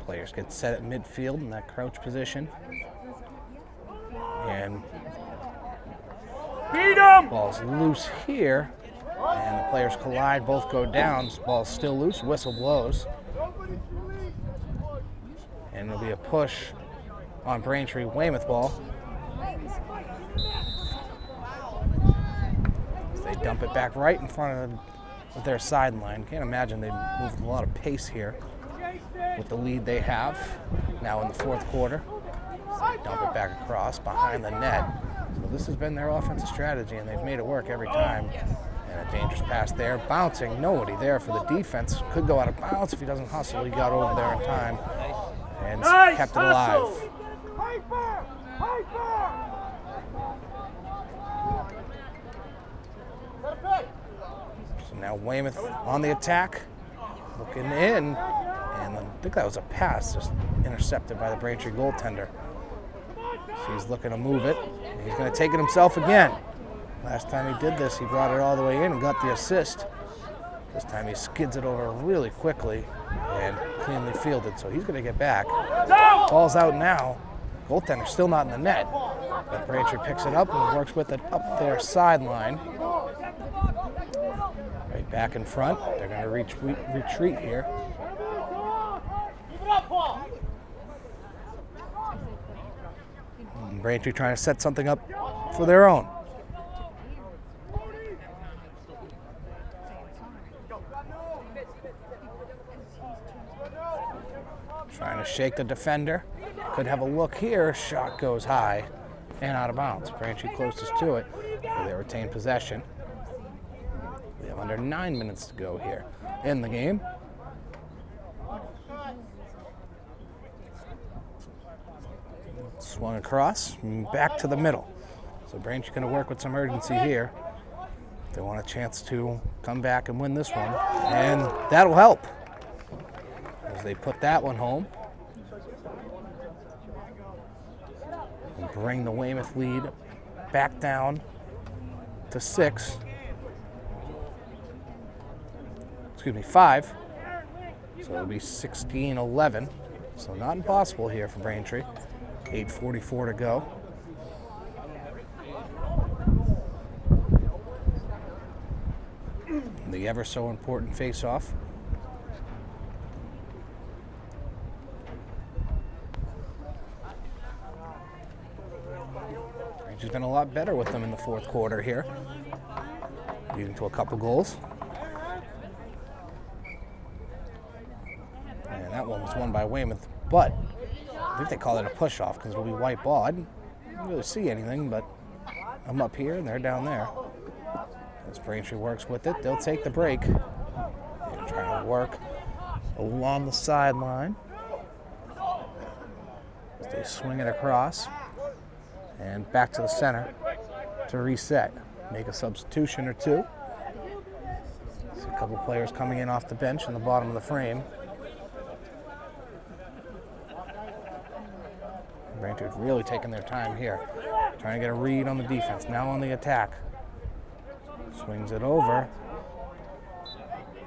Speaker 1: Players get set at midfield in that crouch position. And ball's loose here. And the players collide, both go down. This ball's still loose, whistle blows. And it'll be a push on Braintree, Weymouth ball. As they dump it back right in front of their sideline. Can't imagine they've moved a lot of pace here with the lead they have now in the fourth quarter. So they dump it back across behind the net. So this has been their offensive strategy, and they've made it work every time. And a dangerous pass there, bouncing, nobody there for the defense. Could go out of bounds if he doesn't hustle. He got over there in time and kept it alive. So now Weymouth on the attack, looking in, and I think that was a pass just intercepted by the Braintree goaltender. So he's looking to move it, and he's going to take it himself again. Last time he did this, he brought it all the way in and got the assist. This time he skids it over really quickly and cleanly fielded, so he's going to get back. Ball's out now. Goaltender still not in the net. But Braintree picks it up and works with it up their sideline. Right back in front. They're going to retreat here. And Braintree trying to set something up for their own. Trying to shake the defender. Could have a look here. Shot goes high and out of bounds. Braintree closest to it. So they retain possession. We have under 9 minutes to go here in the game. Swung across, back to the middle. So Braintree going to work with some urgency here. They want a chance to come back and win this one, and that'll help as they put that one home and bring the Weymouth lead back down to 5. So it'll be 16-11. So not impossible here for Braintree. 8:44 to go. The ever so important face-off. Braintree's been a lot better with them in the fourth quarter here, leading to a couple goals. And that one was won by Weymouth, but I think they call it a push-off because it'll be white ball. I didn't really see anything, but I'm up here and they're down there. As Braintree works with it, they'll take the break. They're trying to work along the sideline as they swing it across and back to the center to reset. Make a substitution or two. See a couple players coming in off the bench in the bottom of the frame. Braintree really taking their time here, trying to get a read on the defense. Now on the attack. Swings it over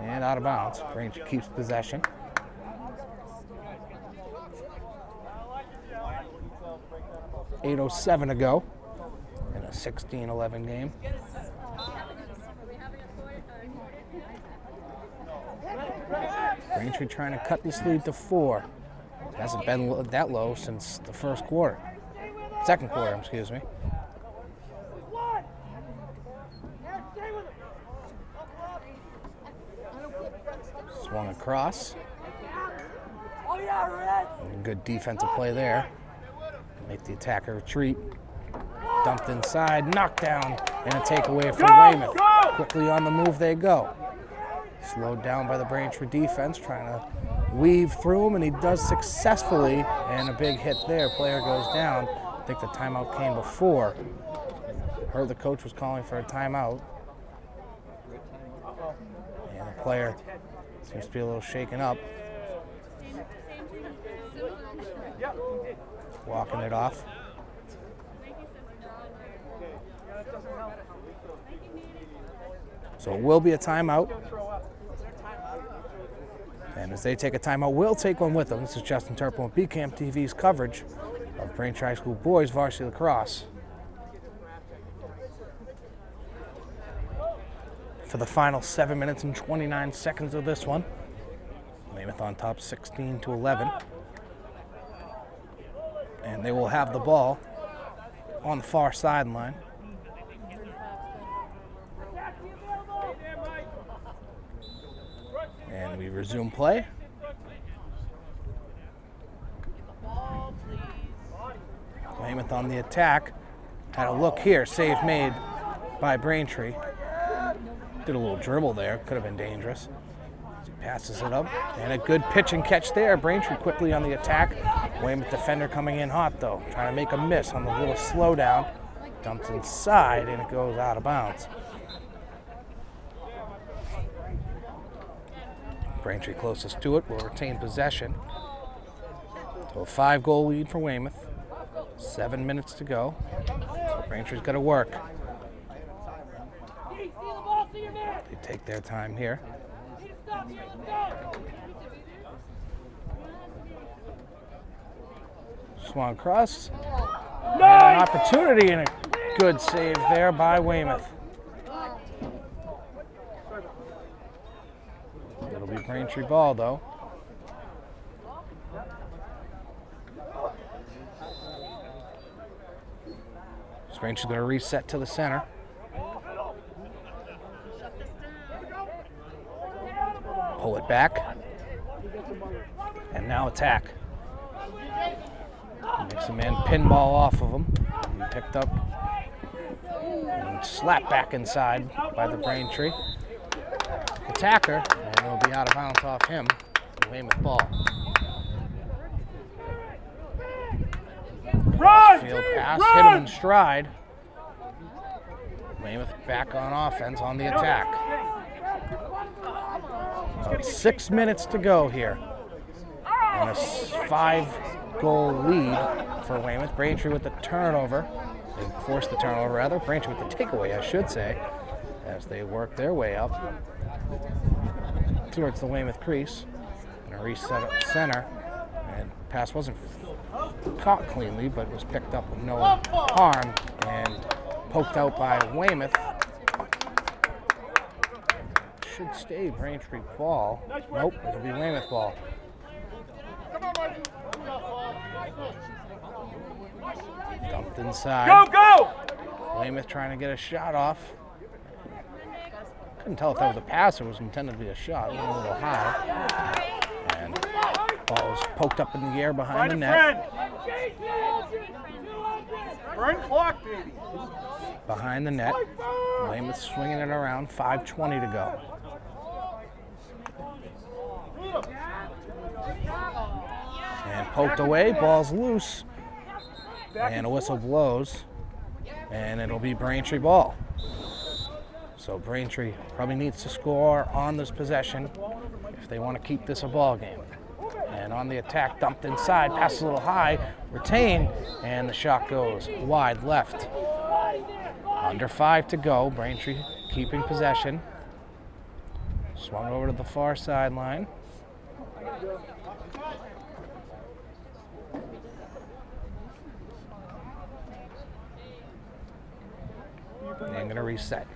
Speaker 1: and out of bounds. Braintree keeps possession. .807 to go in a 16-11 game. Braintree trying to cut this lead to 4. It hasn't been that low since the second quarter, excuse me. Swung across. Good defensive play there. Make the attacker retreat. Dumped inside, knocked down, and a takeaway from Weymouth. Quickly on the move they go. Slowed down by the Braintree defense, trying to weave through him, and he does successfully, and a big hit there. Player goes down. I think the timeout came before. Heard the coach was calling for a timeout. And the player seems to be a little shaken up. Walking it off. So it will be a timeout. And as they take a timeout, we'll take one with them. This is Justin Turpin with BCAM TV's coverage of Braintree High School boys varsity lacrosse. For the final 7 minutes and 29 seconds of this one, Weymouth on top 16-11. And they will have the ball on the far sideline. And we resume play. Weymouth on the attack. Had a look here, save made by Braintree. Did a little dribble there, could have been dangerous. He passes it up, and a good pitch and catch there. Braintree quickly on the attack. Weymouth defender coming in hot though, trying to make a miss on the little slowdown. Dumps inside, and it goes out of bounds. Braintree closest to it will retain possession. So a 5-goal lead for Weymouth. 7 minutes to go. So Braintree's got to work. They take their time here. Swung across. And an opportunity and a good save there by Weymouth. It'll be Braintree ball though. Braintree's going to reset to the center. Pull it back. And now attack. Makes a man pinball off of him. And picked up and slapped back inside by the Braintree attacker. And it'll be out of bounds off him. Weymouth ball. Field pass, hit him in stride. Weymouth back on offense on the attack. About 6 minutes to go here. On a 5-goal lead for Weymouth. Braintree with the turnover. They forced the turnover rather. Braintree with the takeaway, I should say, as they work their way up towards the Weymouth crease. And a reset up center. And pass wasn't caught cleanly, but was picked up with no harm and poked out by Weymouth. Should stay Braintree ball. Nope, it'll be Weymouth ball. Dumped inside.
Speaker 2: Go, go!
Speaker 1: Weymouth trying to get a shot off. Couldn't tell if that was a pass or was intended to be a shot. It went a little high. And ball was poked up in the air behind the net.
Speaker 2: Burn clock, baby.
Speaker 1: Behind the net. Weymouth swinging it around. 5:20 to go. And poked away. Ball's loose. And a whistle blows. And it'll be Braintree ball. So Braintree probably needs to score on this possession if they want to keep this a ball game. And on the attack, dumped inside, passes a little high, retained, and the shot goes wide left. Under 5 to go, Braintree keeping possession. Swung over to the far sideline. And going to reset.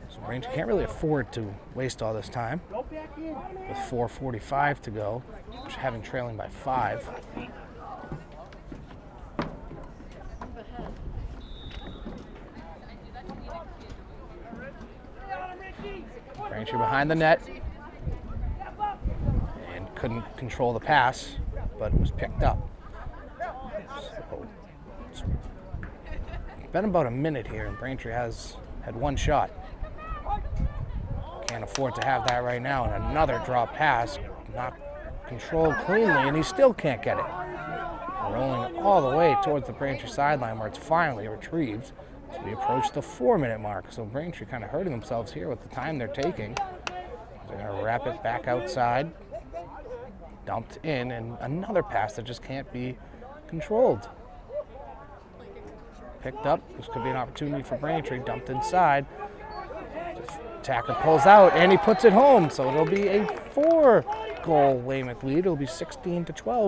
Speaker 1: So Braintree can't really afford to waste all this time. With 4:45 to go, having trailing by 5. Braintree behind the net and couldn't control the pass, but it was picked up. So it's been about a minute here, and Braintree has had one shot. Can't afford to have that right now, and another drop pass, not controlled cleanly, and he still can't get it. Rolling all the way towards the Braintree sideline where it's finally retrieved. So we approach the 4-minute mark, so Braintree kind of hurting themselves here with the time they're taking. They're going to wrap it back outside, dumped in, and another pass that just can't be controlled. Picked up, this could be an opportunity for Braintree, dumped inside. Attacker pulls out, and he puts it home, so it'll be a 4-goal Weymouth lead. It'll be 16-12,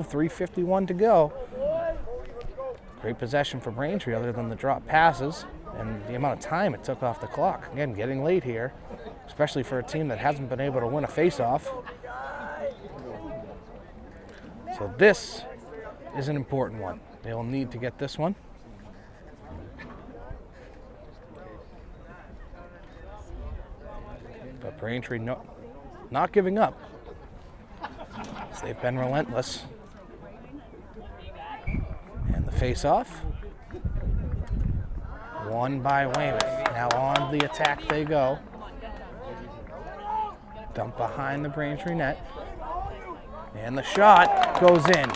Speaker 1: 3:51 to go. Great possession for Braintree other than the drop passes and the amount of time it took off the clock. Again, getting late here, especially for a team that hasn't been able to win a face-off. So this is an important one. They will need to get this one. But Braintree not giving up. So they've been relentless. And the face-off, won by Weymouth. Now on the attack they go. Dump behind the Braintree net. And the shot goes in.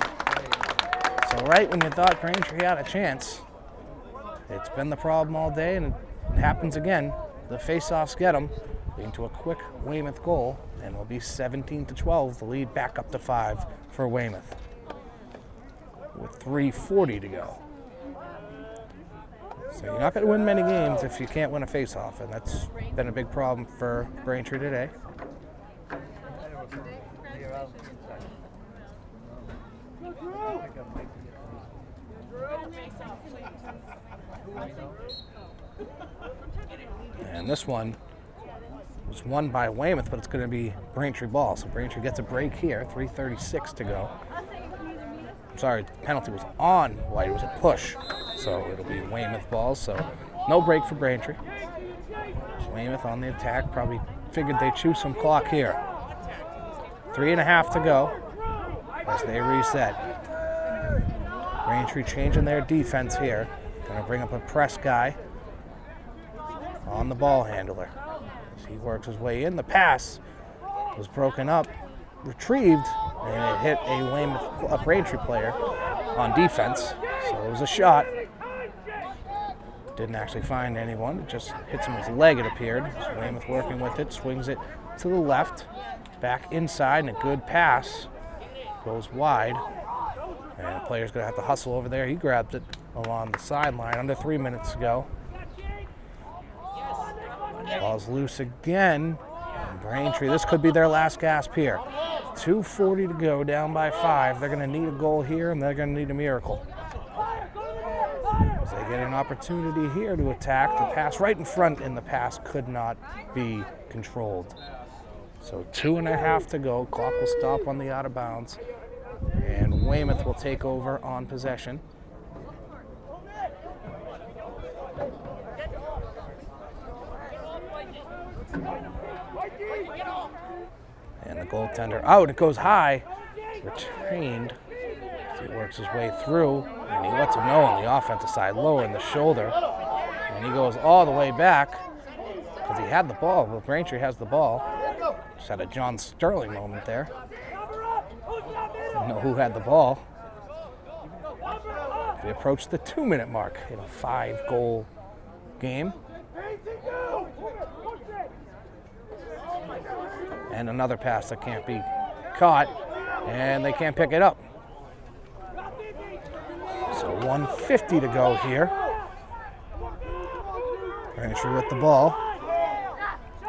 Speaker 1: So right when you thought Braintree had a chance, it's been the problem all day, and it happens again. The face-offs get them, leading to a quick Weymouth goal, and will be 17-12, the lead back up to 5 for Weymouth, with 3:40 to go. So you're not going to win many games if you can't win a face-off, and that's been a big problem for Braintree today. And this one was won by Weymouth, but it's going to be Braintree ball. So Braintree gets a break here, 3:36 to go. Sorry, penalty was on White, it was a push. So it'll be Weymouth ball, so no break for Braintree. Weymouth on the attack, probably figured they'd chew some clock here. 3.5 to go as they reset. Braintree changing their defense here. Going to bring up a press guy on the ball handler. As he works his way in, the pass was broken up, retrieved, and it hit a Braintree player on defense. So it was a shot. Didn't actually find anyone. It just hits him with his leg, it appeared. So Weymouth working with it, swings it to the left, back inside, and a good pass goes wide. And the player's going to have to hustle over there. He grabbed it along the sideline under 3 minutes to go. Ball's loose again. And Braintree, this could be their last gasp here. 2:40 to go, down by 5. They're going to need a goal here, and they're going to need a miracle. As they get an opportunity here to attack, the pass right in front, and the pass could not be controlled. So 2.5 to go. Clock will stop on the out of bounds, and Weymouth will take over on possession. And the goaltender out. It goes high. Retained. He works his way through, and he lets him know on the offensive side, lowering the shoulder. And he goes all the way back because he had the ball. Well, Braintree has the ball. Just had a John Sterling moment there. Didn't know who had the ball. We approach the 2-minute mark in a 5-goal game. And another pass that can't be caught, and they can't pick it up. So 1:50 to go here. Braintree with the ball.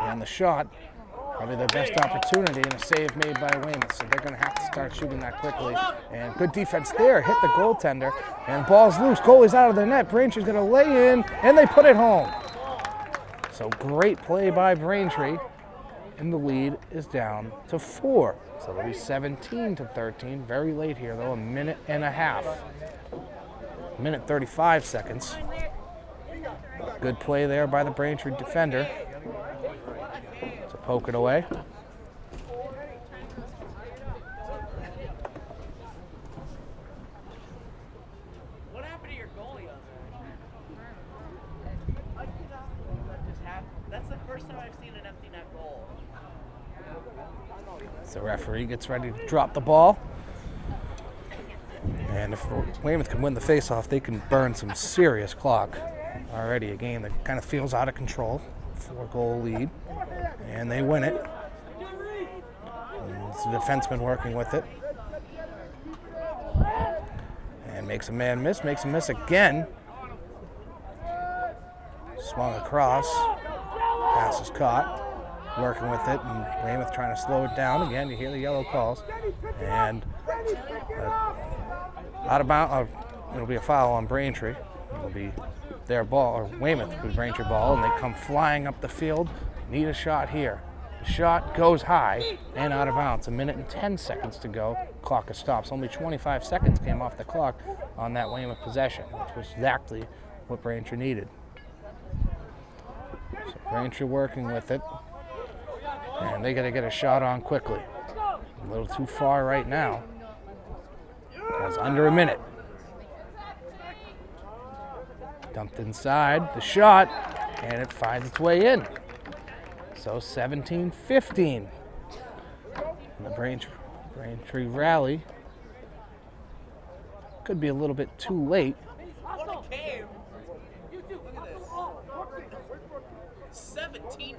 Speaker 1: And the shot, probably their best opportunity, and a save made by Weymouth. So they're going to have to start shooting that quickly. And good defense there, hit the goaltender. And ball's loose, goalie's out of the net. Braintree's going to lay in, and they put it home. So great play by Braintree. And the lead is down to 4. So it'll be 17-13. Very late here, though, 1.5 minutes. 1:35 seconds. Good play there by the Braintree defender to poke it away.
Speaker 2: What happened to your goalie on that? That's the first time I've seen an empty net goal.
Speaker 1: So referee gets ready to drop the ball. And if Weymouth can win the faceoff, they can burn some serious clock. Already a game that kind of feels out of control. 4-goal lead. And they win it. And it's the defenseman working with it. And makes a man miss, makes him miss again. Swung across. Pass is caught. working with it, and Weymouth trying to slow it down. Again, you hear the yellow calls. And out of bounds, it'll be a foul on Braintree. It'll be their ball, or Weymouth with Braintree ball, and they come flying up the field. Need a shot here. The shot goes high and out of bounds. 1 minute and 10 seconds to go. Clock stops. Only 25 seconds came off the clock on that Weymouth possession, which was exactly what Braintree needed. So Braintree working with it, and they got to get a shot on quickly. A little too far right now. It's under 1 minute. Dumped inside, the shot, and it finds its way in. So 17-15. And the Braintree rally could be a little bit too late.
Speaker 2: 17-14.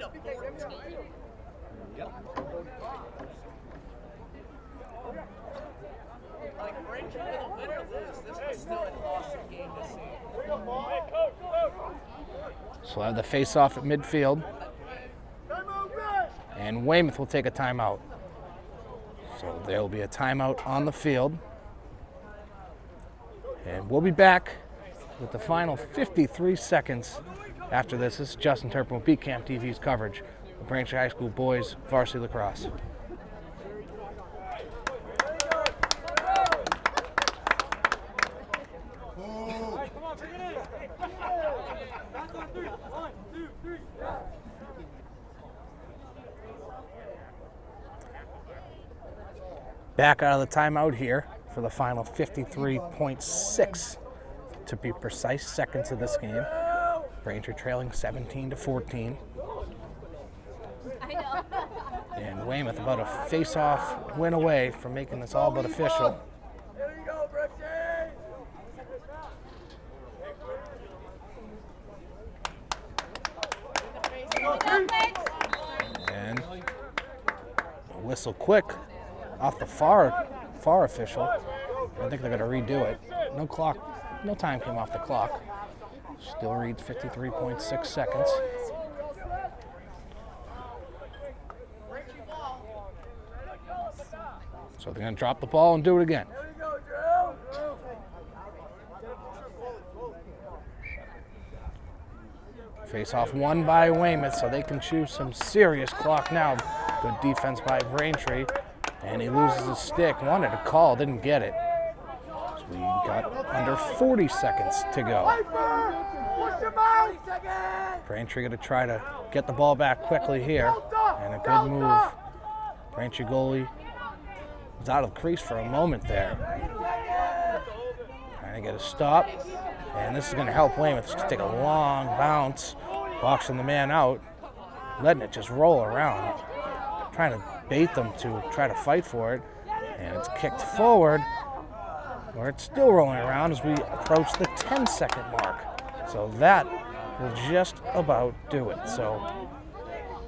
Speaker 2: Like Braintree will win or lose. This is still an awesome game to see.
Speaker 1: So we'll have the face-off at midfield. And Weymouth will take a timeout. So there will be a timeout on the field. And we'll be back with the final 53 seconds after this. This is Justin Turpin with Beat Camp TV's coverage of Braintree High School boys varsity lacrosse. Back out of the timeout here for the final 53.6, to be precise, seconds of this game. Braintree trailing 17-14.
Speaker 12: I know.
Speaker 1: And Weymouth about a face-off win away from making this all but official.
Speaker 2: There you go, Braintree.
Speaker 1: And a whistle quick off the far official. I think they're going to redo it. No clock, no time came off the clock. Still reads 53.6 seconds. So they're going to drop the ball and do it again. Face off won by Weymouth, so they can choose some serious clock now. Good defense by Braintree, and he loses his stick. Wanted a call, didn't get it. So we got under 40 seconds to go. Braintree going to try to get the ball back quickly here, and a good move. Braintree goalie was out of the crease for a moment there. Trying to get a stop, and this is going to help Weymouth. It's going to take a long bounce, boxing the man out, letting it just roll around, trying to bait them to try to fight for it, and it's kicked forward, where it's still rolling around as we approach the 10-second mark. So that will just about do it. So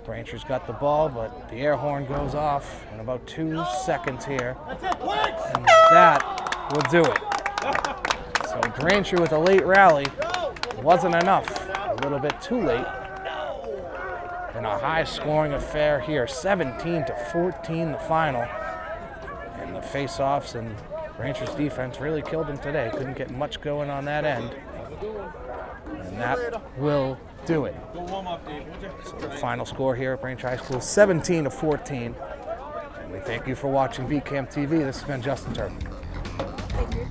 Speaker 1: Braintree's got the ball, but the air horn goes off in about 2 seconds here, and that will do it. So Braintree with a late rally wasn't enough. A little bit too late. In a high-scoring affair here, 17-14 the final. And the face-offs and Braintree's defense really killed them today. Couldn't get much going on that end. And that will do it. So the final score here at Braintree High School, 17-14. And we thank you for watching Beat Camp TV. This has been Justin Turpin.
Speaker 12: Thank you.